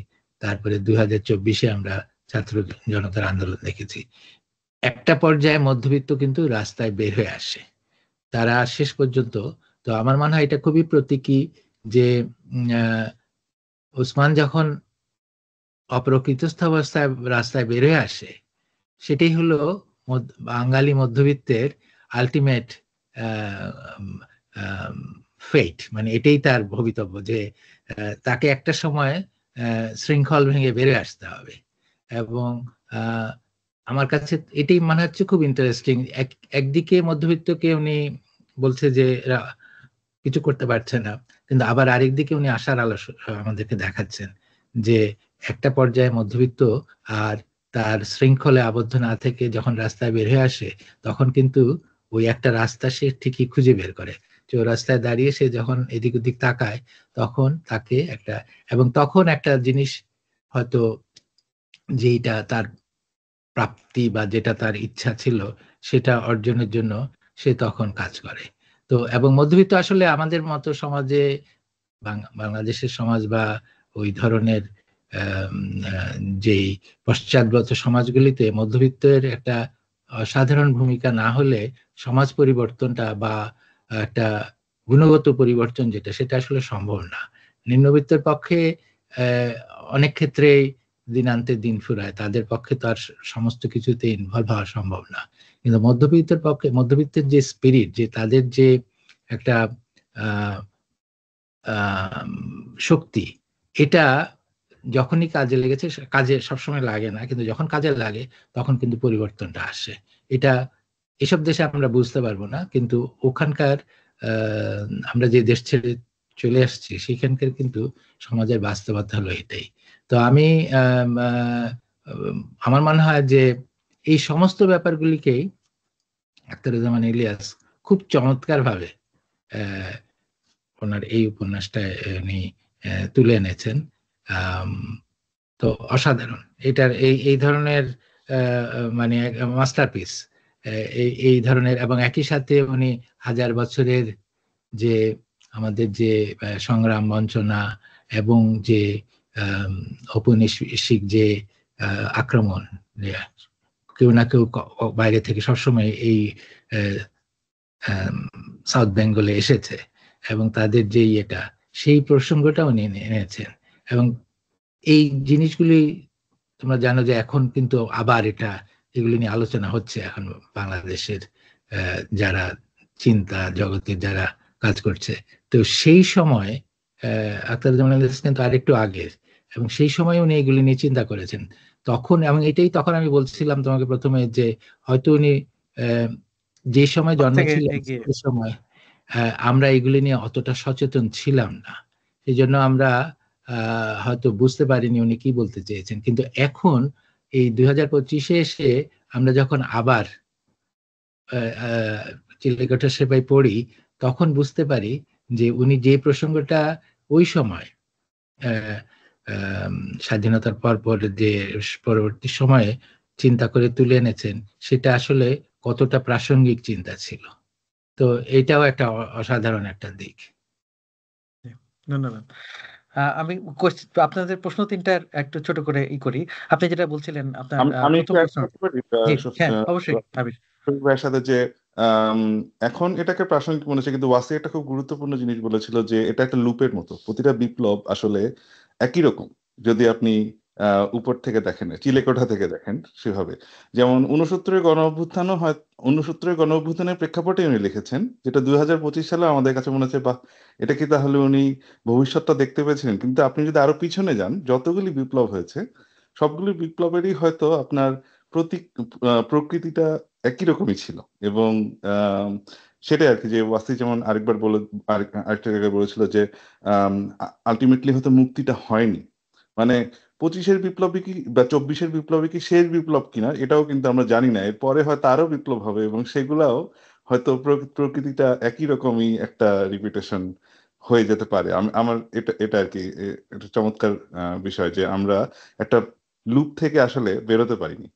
তারপরে 2024-এ আমরা ছাত্র জনতার আন্দোলন দেখেছি। একটা পর্যায়ে মধ্যবিত্ত কিন্তু রাস্তায় বের হয়ে আসে, তারা শেষ পর্যন্ত। তো আমার মনে হয় এটা খুবই প্রতীকী যে ওসমান যখন অপ্রকৃতস্থ অবস্থায় রাস্তায় বের হয়ে আসে, সেটাই হলো বাঙালি মধ্যবিত্তের আলটিমেট ফেট। মানে এটাই তার ভবিতব্য, যে তাকে একটা সময় শৃঙ্খল ভেঙে বেরিয়ে আসতে হবে। এবং আমার কাছে এটাই মনে হচ্ছে খুব ইন্টারেস্টিং। একদিকে মধ্যবিত্তকে উনি বলছে যে এরা কিছু করতে পারছে না, কিন্তু আবার আরেকদিকে উনি আশার আলো আমাদেরকে দেখাচ্ছেন যে একটা পর্যায়ে মধ্যবিত্ত আর তার শৃঙ্খলে আবদ্ধ না থেকে যখন রাস্তায় বের হয়ে আসে, তখন কিন্তু ওই একটা রাস্তা সে ঠিকই খুঁজে বের করে। রাস্তায় দাঁড়িয়ে সে যখন এদিক ওদিক তাকায়, তখন তাকে একটা, এবং তখন একটা জিনিস হয়তো যেটা তার প্রাপ্তি বা যেটা তার ইচ্ছা ছিল, সেটা অর্জনের জন্য সে তখন কাজ করে। তো এবং মধ্যবিত্ত আসলে আমাদের মতো সমাজে, বাংলাদেশের সমাজ বা ওই ধরনের যেই পশ্চাৎগত সমাজগুলিতে মধ্যবিত্তের একটা সাধারণ ভূমিকা না হলে সমাজ পরিবর্তনটা বা একটা গুণগত পরিবর্তন যেটা, সেটা আসলে সম্ভব না। নিম্নবিত্তের পক্ষে অনেক ক্ষেত্রেই দিন আনতে দিন ফুরায়, তাদের পক্ষে তো আর সমস্ত কিছুতে ইনভলভ হওয়া সম্ভব না। কিন্তু মধ্যবিত্তের পক্ষে, মধ্যবিত্তের যে স্পিরিট, যে তাদের যে একটা শক্তি, এটা যখনই কাজে লেগেছে, কাজে সবসময় লাগে না, কিন্তু যখন কাজে লাগে তখন কিন্তু পরিবর্তনটা আসে। এটা এসব দেশে আমরা বুঝতে পারবো না, কিন্তু ওখানকার আমরা যে দেশ ছেড়ে চলে আসছি সেখানকার কিন্তু সমাজের বাস্তবতা হলো এটাই। তো আমি আমার মনে হয় যে এই সমস্ত ব্যাপারগুলিকেই আখতারুজ্জামান ইলিয়াস খুব চমৎকার ভাবে ওনার এই উপন্যাসটায় উনি তুলে এনেছেন। তো অসাধারণ এটার এই ধরনের মানে মাস্টারপিস, এই ধরনের। এবং একই সাথে উনি হাজার বছরের যে আমাদের যে সংগ্রাম বঞ্চনা এবং যে ঔপনিবেশিক যে আক্রমণ, কেউ না কেউ বাইরে থেকে সবসময় এই সাউথ বেঙ্গলে এসেছে, এবং তাদের যে এটা, সেই প্রসঙ্গটা উনি এনেছেন। এবং এই জিনিসগুলি তোমরা জানো যে এখন কিন্তু আবার এগুলি নিয়ে আলোচনা হচ্ছে এখন বাংলাদেশের যারা চিন্তা জগতের যারা কাজ করছে। তো সেই সময় আখতারুজ্জামান ইলিয়াস কিন্তু আরেকটু আগে, এবং সেই সময় উনি এগুলি নিয়ে চিন্তা করেছেন তখন। এবং এটাই তখন আমি বলছিলাম তোমাকে প্রথমে যে হয়তো উনি যে সময় জন্মেছিলেন সেই সময় আমরা এগুলি নিয়ে অতটা সচেতন ছিলাম না, সেই জন্য আমরা হয়তো বুঝতে পারিনি উনি কি বলতে চেয়েছেন। কিন্তু এখন এই 2025-এ এসে আমরা যখন আবার চিলেকোঠা সেপাই পড়ি, তখন বুঝতে পারি যে উনি যে প্রসঙ্গটা ওই সময় স্বাধীনতার পর যে পরবর্তী সময়ে চিন্তা করে তুলে এনেছেন, সেটা আসলে কতটা প্রাসঙ্গিক চিন্তা ছিল। তো এটাও একটা অসাধারণ একটা দিক। ধন্যবাদ। আমি আপনাদের প্রশ্ন ৩টার একটু ছোট করে করি। আপনি যেটা বলছিলেন আপনার আমি প্রথম প্রশ্ন। হ্যাঁ, অবশ্যই আবির। ভাইয়ের সাথে যে এখন এটাকে প্রাসঙ্গিক মনে হচ্ছে, কিন্তু ওয়াসি একটা খুব গুরুত্বপূর্ণ জিনিস বলেছিল যে এটা একটা লুপের মতো, প্রতিটা বিপ্লব আসলে একই রকম যদি আপনি উপর থেকে দেখেন, চিলেকোঠা থেকে দেখেন সেভাবে। যেমন 69-এর গণ অভ্যুত্থানও হয়, 69-এর গণ অভ্যুত্থানের প্রেক্ষাপটে উনি লিখেছেন, যেটা 2025 সালে আমাদের কাছে মনে হচ্ছে বাহ, এটা কি তাহলে উনি ভবিষ্যৎটা দেখতে পেয়েছিলেন। কিন্তু আপনি যদি আরো পিছনে যান, যতগুলি বিপ্লব হয়েছে সবগুলি বিপ্লবেরই হয়তো আপনার প্রকৃতিটা একই রকমই ছিল। এবং সেটাই আর কি, যে ওয়াসি যেমন আরেকবার আরেকটা জায়গায় বলেছিল যে আলটিমেটলি হয়তো মুক্তিটা হয়নি, মানে 25-এর বিপ্লবী কি বা 24-এর বিপ্লবী কি শেষ বিপ্লব কিনা এটাও কিন্তু আমরা জানি না। এরপরে হয়তো আরো বিপ্লব হবে এবং সেগুলাও হয়তো প্রকৃতিটা একই রকমই একটা রিপিটেশন হয়ে যেতে পারে। আমার এটা আরকি একটা চমৎকার বিষয় যে আমরা একটা লুপ থেকে আসলে বেরোতে পারিনি।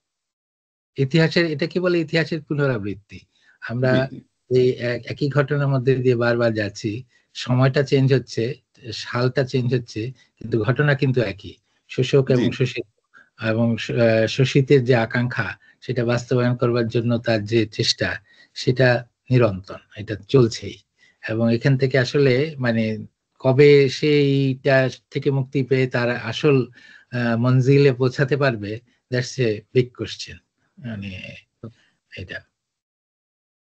এটাকে বলে ইতিহাসের পুনরাবৃত্তি। আমরা জি, জি। এই একই ঘটনার মধ্যে দিয়ে বারবার যাচ্ছি। সময়টা চেঞ্জ হচ্ছে, সালটা চেঞ্জ হচ্ছে, কিন্তু ঘটনা কিন্তু একই। শোষক জি। এবং শোষিত এবং শোষিতের যে আকাঙ্ক্ষা সেটা বাস্তবায়ন করবার জন্য তার যে চেষ্টা সেটা নিরন্তর, এটা চলছেই। এবং এখান থেকে আসলে মানে কবে সেইটা থেকে মুক্তি পেয়ে তার আসল মঞ্জিলে পৌঁছাতে পারবে, দ্যাটস এ বিগ কোশ্চেন। মানে এটা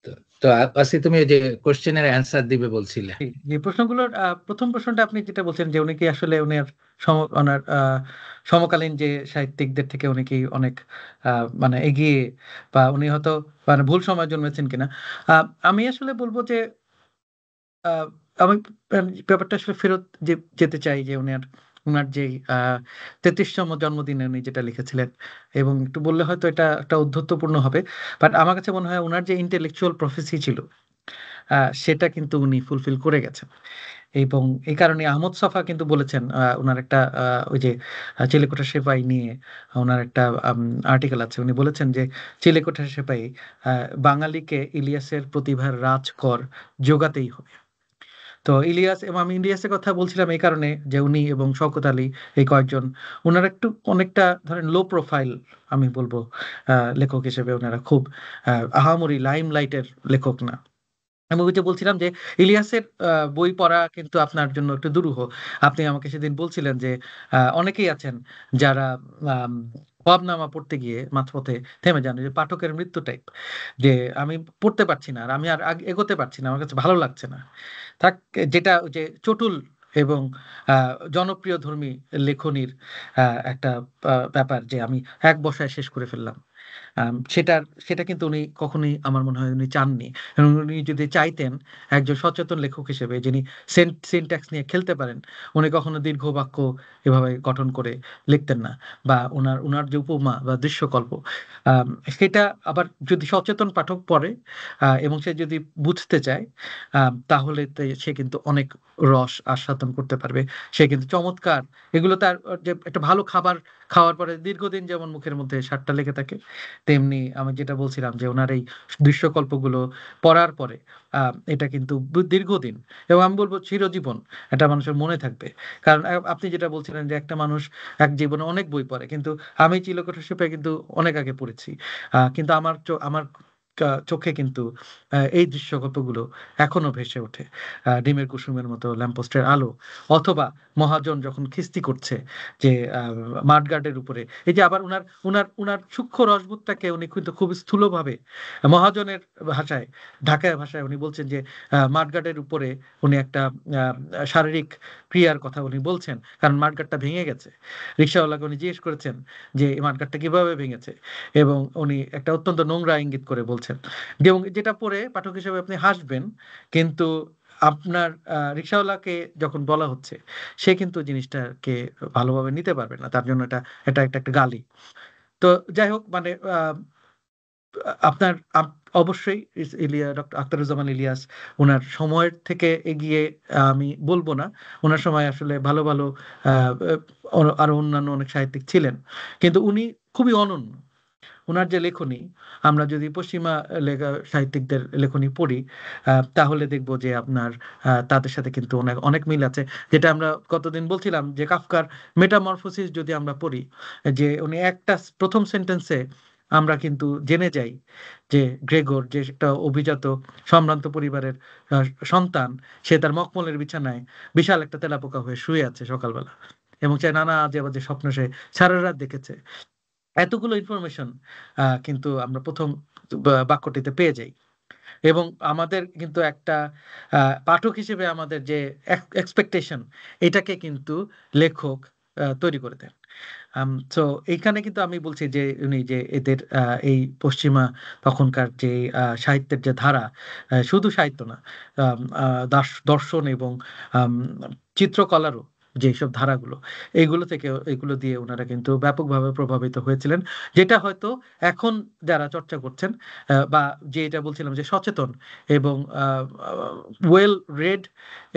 তো তো আসি, তুমি ওই যে কোশ্চেনের অ্যান্সার দিবে বলছিলে। যে প্রশ্নগুলোর প্রথম প্রশ্নটা আপনি যেটা বলছেন যে উনি কি আসলে উনার ওনার সমকালীন যে সাহিত্যিকদের থেকে উনি কি অনেক মানে এগিয়ে বা উনি হয়তো মানে ভুল সময়ে জন্মেছেন কিনা? আমি আসলে বলব যে আ আমি ব্যাপারটা আসলে ফেরত যেতে চাই যে উনার যেই ৩৩তম জন্মদিনে উনি যেটা লিখেছিলেন এবং একটু বললে হয়তো এটা একটা ঔদ্ধত্যপূর্ণ হবে। বাট আমার কাছে মনে হয় উনার যে intellectual prophecy ছিল সেটা কিন্তু উনি ফুলফিল করে গেছেন। এবং এই কারণে আহমদ ছফা কিন্তু বলেছেন উনার একটা ওই যে চিলেকোঠা সেপাই নিয়ে উনার একটা আর্টিকেল আছে। উনি বলেছেন যে চিলেকোঠা সেপাই আ বাঙালিকে ইলিয়াসের প্রতিভার রাজকর জোগাতেই হবে। তো ইলিয়াস এবং আমি ইলিয়াসের কথা বলছিলাম এই কারণে যে উনি এবং শওকত আলী এই কয়েকজন উনারা একটু অনেকটা ধরেন লো প্রোফাইল আমি বলব লেখক হিসেবে উনারা খুব আহামরি লাইমলাইটের লেখক না। আমি ওই যে বলছিলাম যে ইলিয়াসের বই পড়া কিন্তু আপনার জন্য একটু দুরূহ। আপনি আমাকে সেদিন বলছিলেন যে অনেকেই আছেন যারা আম খোয়াবনামা পড়তে গিয়ে মাঝপথে থেমে যান। ওই যে পাঠকের মৃত্যু টাইপ। যে আমি পড়তে পারছি না। আর আমি আর এগোতে পারছি না। আমার কাছে ভালো লাগছে না। থাক যেটা ওই যে চটুল এবং আ জনপ্রিয়ধর্মী লেখনির আ একটা ব্যাপার যে আমি এক বসায় শেষ করে ফেললাম। সেটা কিন্তু উনি কখনোই আমার মনে হয় উনি চাননি। এবং উনি যদি চাইতেন একজন সচেতন লেখক হিসেবে যিনি সিনট্যাক্স নিয়ে খেলতে পারেন, উনি কখনো দীর্ঘ বাক্য এভাবে গঠন করে লিখতেন না। বা উনার যে উপমা বা দৃশ্যকল্প আম সেটা আবার যদি সচেতন পাঠক পড়ে এবং সে যদি বুঝতে চায় তাহলে সে কিন্তু অনেক রস আস্বাদন করতে পারবে। সে কিন্তু চমৎকার এগুলো তার যে একটা ভালো খাবার খাওয়ার পরে দীর্ঘদিন যেমন মুখের মধ্যে স্বাদটা লেগে থাকে, তেমনি আমি যেটা বলছিলাম যে উনার এই দৃশ্যকল্পগুলো পড়ার পরে আ এটা কিন্তু দীর্ঘদিন এবং আমি বলব চিরজীবন এটা মানুষের মনে থাকবে। কারণ আপনি যেটা বলছিলেন যে একটা মানুষ এক জীবনে অনেক বই পড়ে। কিন্তু আমি চিলেকোঠা সেপাই কিন্তু অনেক আগে পড়েছি। কিন্তু আমার চোখে কিন্তু এই দৃশ্যকল্পগুলো এখনো ভেসে ওঠে। ডিমের কুসুমের মতো ল্যাম্পপোস্টের আলো অথবা মহাজন যখন খিস্তি করছে যে আ মাঠগার্ডের উপরে এই যে আবার উনার সূক্ষ্ম রসবোধটাকে উনি কিন্তু খুব স্থূলভাবে মহাজনের ভাষায়, ঢাকাইয়া ভাষায় উনি বলছেন যে মাঠগার্ডের উপরে উনি একটা আ শারীরিক ক্রিয়ার কথা উনি বলছেন। কারণ মাঠগার্ডটা ভেঙে গেছে। রিক্শাওয়ালাকে উনি জিজ্ঞেস করেছেন যে, "এই মাঠগার্ডটা কিভাবে ভেঙেছে?" এবং উনি একটা অত্যন্ত নোংরা ইঙ্গিত করে বলছেন। এবং যেটা পড়ে পাঠক হিসেবে আপনি হাসবেন। কিন্তু আপনার রিক্শাওয়ালাকে যখন বলা হচ্ছে, সে কিন্তু জিনিসটাকে ভালোভাবে নিতে পারবে না। তার জন্য এটা একটা গালি। তো যাই হোক মানে আপনার অবশ্যই ডক্টর আখতারুজ্জামান ইলিয়াস উনার সময়ের থেকে এগিয়ে আমি বলব না। উনার সময় আসলে ভালো আ আরো অন্যান্য অনেক সাহিত্যিক ছিলেন। কিন্তু উনি খুবই অনন্য। উনার যে লেখনী, আমরা যদি পশ্চিমা সাহিত্যিকদের লেখনী পড়ি, তাহলে দেখব যে আপনার তাদের সাথে কিন্তু অনেক মিল আছে। যেটা আমরা গতদিন বলছিলাম যে কাফকার 'মেটামরফোসিস' যদি আমরা পড়ি, যে উনি একটা ১ম সেন্টেন্সে আমরা কিন্তু জেনে যাই যে গ্রেগর যে একটা অভিজাত সম্ভ্রান্ত পরিবারের আ সন্তান, সে তার মখমলের বিছানায় বিশাল একটা তেলাপোকা হয়ে শুয়ে আছে সকালবেলা। এবং সে নানা আজে-বাজে স্বপ্ন সে সারারাত দেখেছে। এতগুলো ইনফরমেশন কিন্তু আমরা ১ম বাক্যটিতে পেয়ে যাই। এবং আমাদের কিন্তু একটা আ পাঠক হিসেবে আমাদের যে এক্সপেকটেশন এটাকে কিন্তু লেখক তৈরি করে দেন। সো এইখানে কিন্তু আমি বলছি যে উনি যে এদের এই পশ্চিমা তখনকার যে সাহিত্যের যে ধারা, শুধু সাহিত্য না, আম আ দর্শন এবং আম চিত্রকলারও যেসব ধারাগুলো, এগুলো দিয়ে উনারা কিন্তু ব্যাপকভাবে প্রভাবিত হয়েছিলেন। যেটা হয়তো এখন যারা চর্চা করছেন বা যেটা বলছিলাম যে সচেতন এবং ওয়েল রেড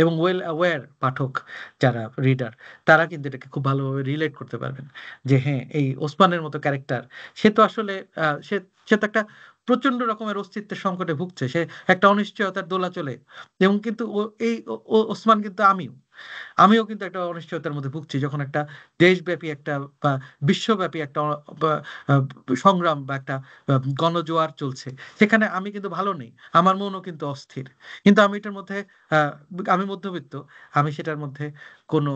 এবং ওয়েল অ্যাওয়্যার পাঠক যারা রিডার, তারা কিন্তু এটাকে খুব ভালোভাবে রিলেট করতে পারবেন যে হ্যাঁ, এই ওসমানের মতো ক্যারেক্টার, সে তো আসলে সে সে তো একটা প্রচন্ড রকমের অস্তিত্বের সংকটে ভুগছে, সে একটা অনিশ্চয়তার দোলাচলে, এবং কিন্তু ওসমান কিন্তু আমিও কিন্তু একটা অনিশ্চয়তার মধ্যে ভুগছি, যখন একটা দেশব্যাপী একটা বা বিশ্বব্যাপী একটা আহ, সংগ্রাম বা একটা গণজোয়ার চলছে, সেখানে আমি কিন্তু ভালো নেই, আমার মনও কিন্তু অস্থির, কিন্তু আমি এটার মধ্যে আহ, আমি মধ্যবিত্ত, আমি সেটার মধ্যে কোনো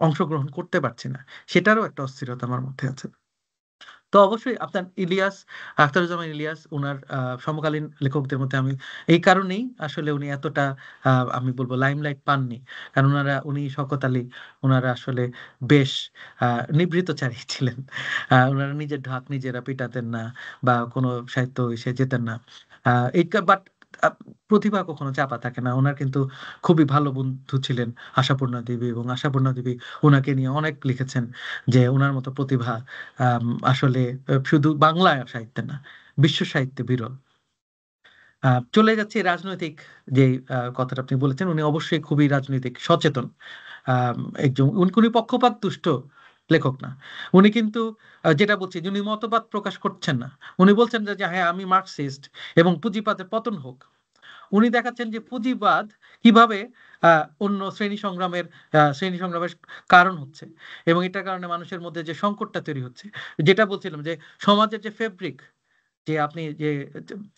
অংশগ্রহণ করতে পারছি না, সেটারও একটা অস্থিরতা আমার মধ্যে আছে। তো অবশ্যই আপনার আখতারুজ্জামান ইলিয়াস ওনার সমকালীন লেখকদের মধ্যে আমি এই কারণেই আসলে উনি এতটা আমি বলবো লাইমলাইট পাননি, কারণ উনি শওকত আলী, ওনারা আসলে বেশ নিভৃতচারী ছিলেন। ওনারা নিজের ঢাক নিজেরা পিটাতেন না বা কোনো সাহিত্য এসে যেতেন না। এই বাট প্রতিভা কখনো চাপা থাকে না, ওনার কিন্তু খুবই ভালো বন্ধু ছিলেন আশাপূর্ণা দেবী, এবং আশাপূর্ণা দেবী ওনাকে নিয়ে অনেক লিখেছেন যে ওনার মতো প্রতিভা আসলে শুধু বাংলা সাহিত্যে না, বিশ্ব সাহিত্যে বিরল। চলে যাচ্ছে রাজনৈতিক যে কথাটা আপনি বলেছেন, উনি অবশ্যই খুবই রাজনৈতিক সচেতন আম, একজন উনি পক্ষপাত দুষ্ট লেখক না। উনি কিন্তু যেটা বলছি যে উনি মতবাদ প্রকাশ করছেন না, উনি বলছেন যে হ্যাঁ আমি মার্কসিস্ট এবং পুঁজিবাদের পতন হোক। উনি দেখাচ্ছেন যে পুঁজিবাদ কিভাবে অন্য শ্রেণী সংগ্রামের কারণ হচ্ছে, এবং এটার কারণে মানুষের মধ্যে যে সংকটটা তৈরি হচ্ছে, যেটা বলছিলাম যে সমাজের যে ফেব্রিক, যে আপনি যে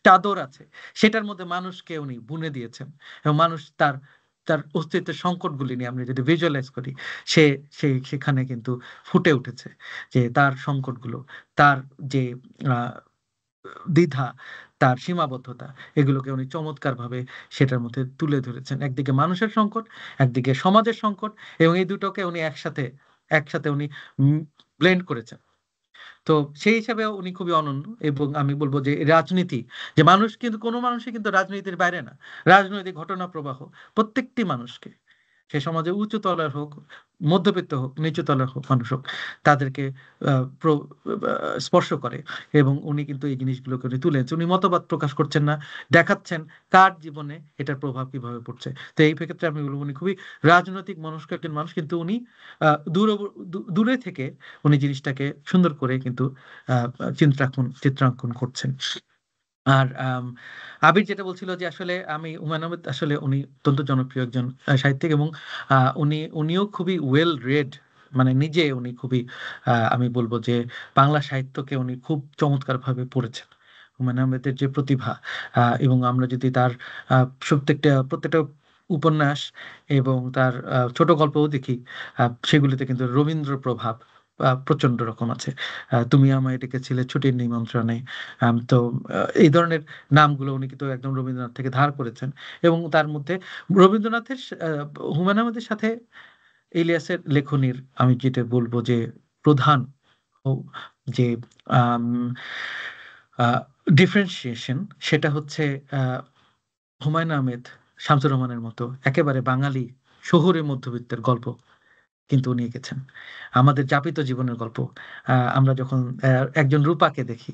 চাদর আছে, সেটার মধ্যে মানুষকে উনি বুনে দিয়েছেন, এবং মানুষ তার তার অস্তিত্বের সংকটগুলি নিয়ে আমরা যদি ভিজুয়ালাইজ করি, সে সেখানে কিন্তু ফুটে উঠেছে যে তার সংকটগুলো, তার যে আহ, দ্বিধা, তার সীমাবদ্ধতা, এগুলোকে উনি চমৎকারভাবে সেটার মধ্যে তুলে ধরেছেন। একদিকে মানুষের সংকট, একদিকে সমাজের সংকট, এবং এই দুটোকে উনি একসাথে একসাথে উনি ব্লেন্ড করেছেন। তো সেই হিসাবে উনি খুবই অনন্য, এবং আমি বলবো যে রাজনীতি, যে মানুষ কিন্তু কোনো মানুষই কিন্তু রাজনীতির বাইরে না, রাজনৈতিক ঘটনা প্রবাহ প্রত্যেকটি মানুষকে, সে সমাজে উঁচু তলার হোক, মধ্যবিত্ত হোক, নিচু তলার হোক, মানুষ হোক, তাদেরকে স্পর্শ করে, এবং উনি কিন্তু এই জিনিসগুলোকে উনি তুলে এনেছেন। উনি মতবাদ প্রকাশ করছেন না, দেখাচ্ছেন কার জীবনে এটার প্রভাব কিভাবে পড়ছে। তো এই ক্ষেত্রে আমি বলবো উনি খুবই রাজনৈতিক মনস্ক একজন মানুষ, কিন্তু উনি দূরে থেকে উনি জিনিসটাকে সুন্দর করে কিন্তু আহ, চিত্রাঙ্কন করছেন। আর আবির যেটা বলছিল যে আসলে আমি হুমায়ুন আহমেদ, আসলে উনি অত্যন্ত জনপ্রিয় একজন সাহিত্যিক, এবং উনিও খুবই ওয়েল রেড, মানে নিজে উনি খুবই আমি বলবো যে বাংলা সাহিত্যকে উনি খুব চমৎকার ভাবে পড়েছেন। হুমায়ুন আহমেদের যে প্রতিভা, এবং আমরা যদি তার প্রত্যেকটা উপন্যাস এবং তার ছোট গল্পও দেখি, সেগুলিতে কিন্তু রবীন্দ্র প্রভাব প্রচন্ড রকম আছে। তুমি আমায় ডেকেছিলে ছুটির নিমন্ত্রণে, তো এই ধরনের নামগুলো উনি কিন্তু একদম রবীন্দ্রনাথ থেকে ধার করেছেন, এবং তার মধ্যে রবীন্দ্রনাথের হুমায়ুন আহমেদের সাথে ইলিয়াসের লেখনীর আমি যেটা বলবো যে প্রধান যে ডিফারেন্সিয়েশন, সেটা হচ্ছে আহ, হুমায়ুন আহমেদ শামসুর রহমানের মতো একেবারে বাঙালি শহুরে মধ্যবিত্তের গল্প কিন্তু উনি এঁকেছেন, আমাদের যাপিত জীবনের গল্প। আমরা যখন একজন রূপাকে দেখি,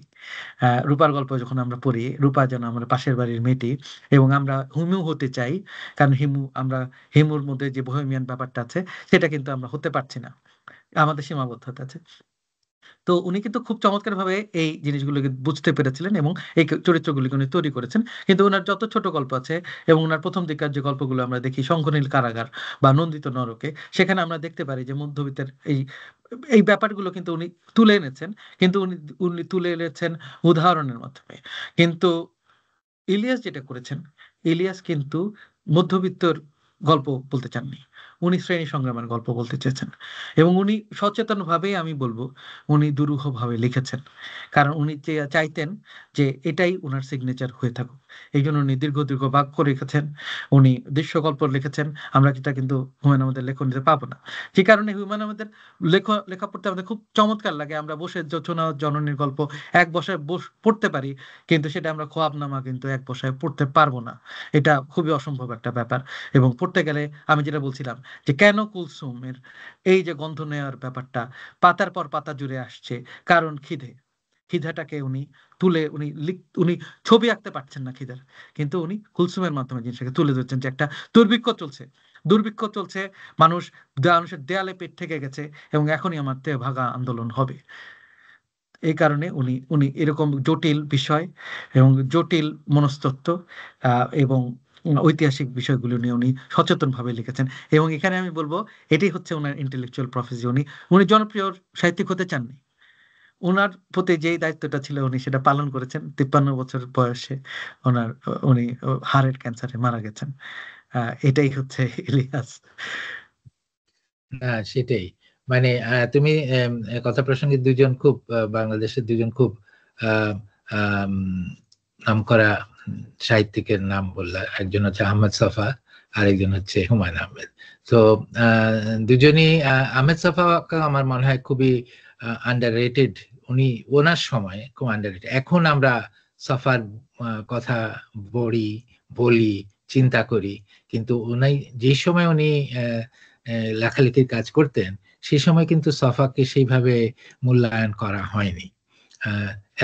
রূপার গল্প যখন আমরা পড়ি, রূপা যেন আমার পাশের বাড়ির মেয়েটি, এবং আমরা হিমু হতে চাই, কারণ হিমুর মধ্যে যে বহেমিয়ান ব্যাপারটা আছে, সেটা কিন্তু আমরা হতে পারছি না, আমাদের সীমাবদ্ধতা আছে। তো উনি কিন্তু খুব চমৎকার ভাবে এই জিনিসগুলোকে বুঝতে পেরেছিলেন, এবং এই চরিত্রগুলিকে উনি তৈরি করেছেন। কিন্তু ওনার যত ছোট গল্প আছে, এবং ওনার প্রথম দিককার যে গল্পগুলো আমরা দেখি, শঙ্খনীল কারাগার বা নন্দিত নরকে, সেখানে আমরা দেখতে পারি যে মধ্যবিত্তের এই এই ব্যাপারগুলো কিন্তু উনি তুলে এনেছেন, কিন্তু উনি উনি তুলে এনেছেন উদাহরণের মাধ্যমে। কিন্তু ইলিয়াস যেটা করেছেন, ইলিয়াস কিন্তু মধ্যবিত্তর গল্প বলতে চাননি, উনি শ্রেণী সংগ্রামের গল্প বলতে চেয়েছেন, এবং উনি সচেতনভাবেই আমি বলবো উনি দুরূহভাবে লিখেছেন, কারণ উনি চাইতেন যে এটাই ওনার সিগনেচার হয়ে থাকুক। এই জন্য উনি দীর্ঘ দীর্ঘ বাক্য লিখেছেন, উনি দৃশ্যকল্প লিখেছেন। আমরা যেটা কিন্তু হুমায়ুন আহমেদের লেখনীতে পাবো না। যে কারণে হুমায়ুন আহমেদের লেখা পড়তে আমাদের খুব চমৎকার লাগে। আমরা বসে জোছনা জননীর গল্প এক বসায় পড়তে পারি, কিন্তু সেটা আমরা খোয়াবনামা কিন্তু এক বসায় পড়তে পারবো না। এটা খুবই অসম্ভব একটা ব্যাপার। এবং পড়তে গেলে আমি যেটা বলছিলাম যে কেন কুলসুমের এই যে গন্ধ নেওয়ার ব্যাপারটা পাতার পর পাতা জুড়ে আসছে, কারণ খিদাটাকে উনি ছবি আঁকতে পারছেন না খিদার, কিন্তু উনি কুলসুমের মাধ্যমে জিনিসটাকে তুলে ধরছেন যে একটা দুর্ভিক্ষ চলছে, মানুষের দেয়ালে পেট থেকে গেছে এবং এখনই আমার দেহ ভাগা আন্দোলন হবে। এই কারণে উনি উনি এরকম জটিল বিষয় এবং জটিল মনস্তত্ত্ব এবং ঐতিহাসিক বিষয়গুলো নিয়ে উনি সচেতনভাবে লিখেছেন। এবং এখানে আমি বলবো এটাই হচ্ছে ওনার ইন্টেলেকচুয়াল প্রফেসি। উনি জনপ্রিয় সাহিত্যিক হতে চাননি, ওনার প্রতি যেই দায়িত্বটা ছিল উনি সেটা পালন করেছেন। 53 বছর বয়সে উনি হার্টের ক্যান্সারে মারা গেছেন। এটাই হচ্ছে ইলিয়াস। না, সেটাই। মানে তুমি কথা প্রসঙ্গে দুজন খুব বাংলাদেশের দুজন খুব নামকরা সাহিত্যিকের নাম বললা। একজন হচ্ছে আহমেদ ছফা, আরেকজন হচ্ছে হুমায়ুন আহমেদ। তো দুজনই, আহমেদ ছফা আমার মনে হয় খুবই আন্ডাররেটেড। উনি ওনার সময় খুব আন্ডাররেটেড। এখন আমরা ছফার কথা বলি, চিন্তা করি, কিন্তু উনি যে সময় উনি লেখালেখির কাজ করতেন সেই সময় কিন্তু ছফাকে সেইভাবে মূল্যায়ন করা হয়নি।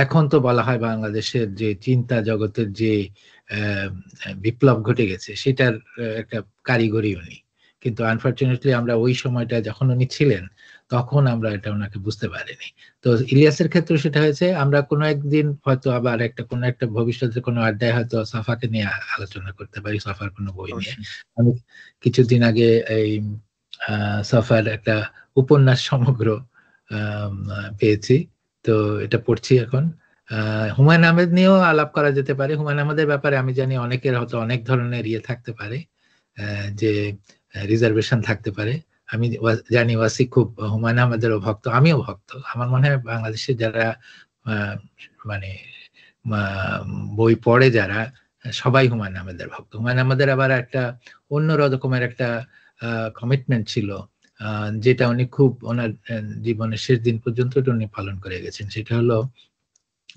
এখন তো বলা হয় বাংলাদেশের যে চিন্তা জগতের যে বিপ্লব ঘটে গেছে সেটার একটা কারিগরি উনি, কিন্তু আনফরচুনেটলি আমরা ওই সময়টা যখন উনি ছিলেন তখন আমরা এটা ওনাকে বুঝতে পারিনি। তো ইলিয়াসের ক্ষেত্রে সেটা হয়েছে। আমরা কোনো একদিন হয়তো আবার কোনো একটা ভবিষ্যতের কোনো আড্ডায় হয়তো ছফাকে নিয়ে আলোচনা করতে পারি, ছফার কোনো বই নিয়ে। আমি কিছুদিন আগে এই ছফার একটা উপন্যাস সমগ্র পেয়েছি, তো এটা পড়ছি এখন। হুমায়ুন আহমেদ নিয়েও আলাপ করা যেতে পারে। হুমায়ুন আহমেদের ব্যাপারে আমি জানি অনেকের হয়তো অনেক ধরনের থাকতে পারে, যে রিজার্ভেশন থাকতে পারে। আমি জানি ওয়াসি খুব হুমায়ুন আহমেদেরও ভক্ত, আমিও ভক্ত। আমার মনে হয় বাংলাদেশে যারা মানে বই পড়ে যারা, সবাই হুমায়ুন আহমেদের ভক্ত। হুমায়ুন আহমেদের আবার একটা অন্য রকমের একটা কমিটমেন্ট ছিল, যেটা উনি খুব ওনার জীবনের শেষ দিন পর্যন্ত উনি পালন করে গেছেন। সেটা হলো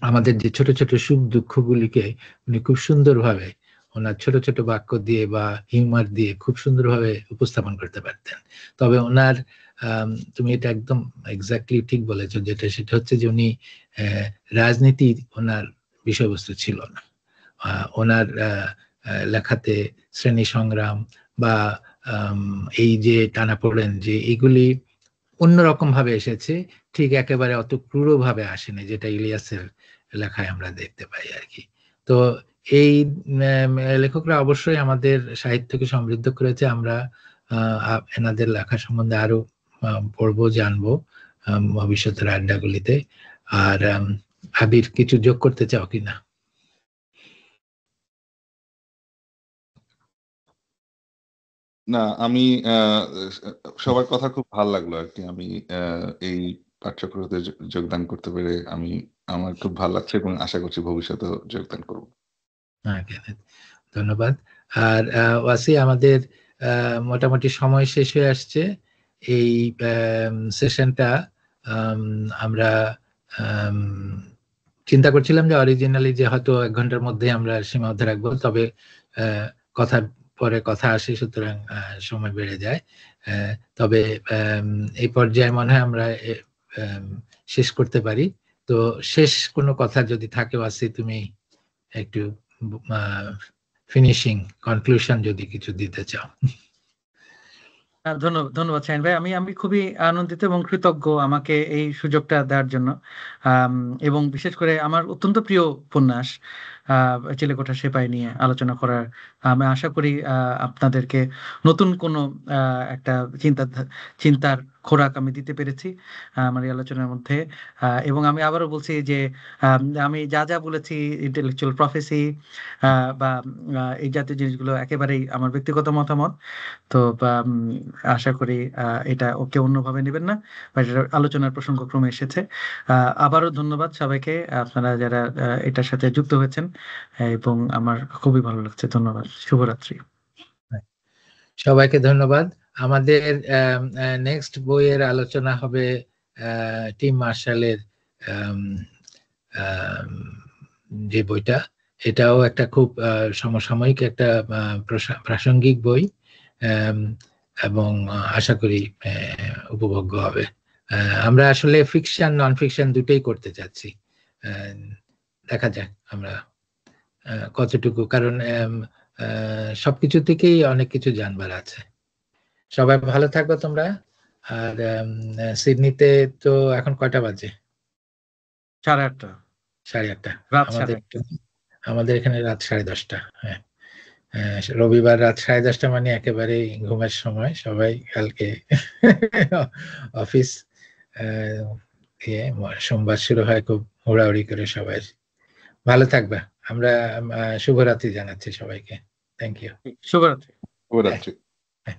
আমাদের যে ছোট ছোট সুখ দুঃখগুলিকে উনি খুব সুন্দরভাবে ওনার ছোট ছোট বাক্য দিয়ে বা হিউমার দিয়ে খুব সুন্দরভাবে উপস্থাপন করতে পারতেন। তবে ওনার তুমি এটা একদম এক্স্যাক্টলি ঠিক বলেছো, সেটা হচ্ছে যে উনি রাজনীতি ওনার বিষয়বস্তু ছিল না। ওনার লেখাতে শ্রেণী সংগ্রাম বা এই যে টানাপোড়েন যে এগুলি অন্যরকম ভাবে এসেছে, ঠিক একেবারে অত ক্রূর ভাবে আসেনি যেটা ইলিয়াসের লেখায় আমরা দেখতে পাই আর কি। তো এই লেখকরা অবশ্যই আমাদের সাহিত্যকে সমৃদ্ধ করেছে। আমরা এনাদের লেখা সম্বন্ধে আরো পড়বো, জানবো ভবিষ্যতের আড্ডাগুলিতে। আর আবির কিছু যোগ করতে চাও কিনা? না, আমি সবার কথা খুব ভালো লাগলো আর কি। আমি এই পাঠ্যক্রমে যোগদান করতে পেরে আমার খুব ভালো লাগছে এবং আশা করছি ভবিষ্যতেও যোগদান করব। ধন্যবাদ। আর ওয়াসি, আমাদের মোটামুটি সময় শেষ হয়ে আসছে। এই সেশনটা আমরা চিন্তা করছিলাম যে অরিজিনালি যে হয়তো 1 ঘন্টার মধ্যে আমরা সীমাবদ্ধ রাখবো, তবে কথার পরে কথা আসে, সুতরাং সময় বেড়ে যায়। তবে এই পর্যায়ে মনে হয় আমরা শেষ করতে পারি। তো শেষ কোনো কথা যদি থাকে ওয়াসি, তুমি একটু ফিনিশিং কনক্লুশন যদি কিছু দিতে চাও। ধন্যবাদ শাহিন ভাই। আমি খুবই আনন্দিত এবং কৃতজ্ঞ আমাকে এই সুযোগটা দেওয়ার জন্য। এবং বিশেষ করে আমার অত্যন্ত প্রিয় উপন্যাস চিলেকোঠা সেপাই নিয়ে আলোচনা করার। আমি আশা করি আপনাদেরকে নতুন কোনো একটা চিন্তার খোরাক আমি দিতে পেরেছি আমার এই আলোচনার মধ্যে। এবং আমি আবারও বলছি যে আমি যা যা বলেছি ইন্টেলেকচুয়াল প্রফেসি বা এই জাতীয় জিনিসগুলো একেবারেই আমার ব্যক্তিগত মতামত। তো আশা করি এটা ওকে অন্যভাবে নেবেন না, বা এটা আলোচনার প্রসঙ্গক্রমে এসেছে। আবারও ধন্যবাদ সবাইকে, আপনারা যারা এটার সাথে যুক্ত হয়েছেন, এবং আমার খুবই ভালো লাগছে। ধন্যবাদ, শুভরাত্রি। সবাইকে ধন্যবাদ। আমাদের নেক্সট বইয়ের আলোচনা হবে টিম মার্শালের যে বইটা, এটাও একটা খুব সমসাময়িক একটা প্রাসঙ্গিক বই, এবং আশা করি উপভোগ্য হবে। আমরা আসলে ফিকশন নন ফিকশন দুটোই করতে চাচ্ছি, দেখা যাক আমরা কতটুকু, কারণ সবকিছু থেকেই অনেক কিছু জানবার আছে। সবাই ভালো থাকবে তোমরা। আর সিডনিতে তো এখন কয়টা বাজে? 8:30। 8:30। রাত আমাদের 8:30। আমাদের এখানে রাত 10:30। হ্যাঁ, রবিবার রাত 10:30 মানে একেবারে ঘুমের সময়। সবাই কালকে অফিস, সোমবার শুরু হয় খুব হুড়াহুড়ি করে। সবাই ভালো থাকবে। আমরা শুভরাত্রি জানাচ্ছি সবাইকে। Thank you. শুভরাত্রি। শুভরাত্রি। হ্যাঁ।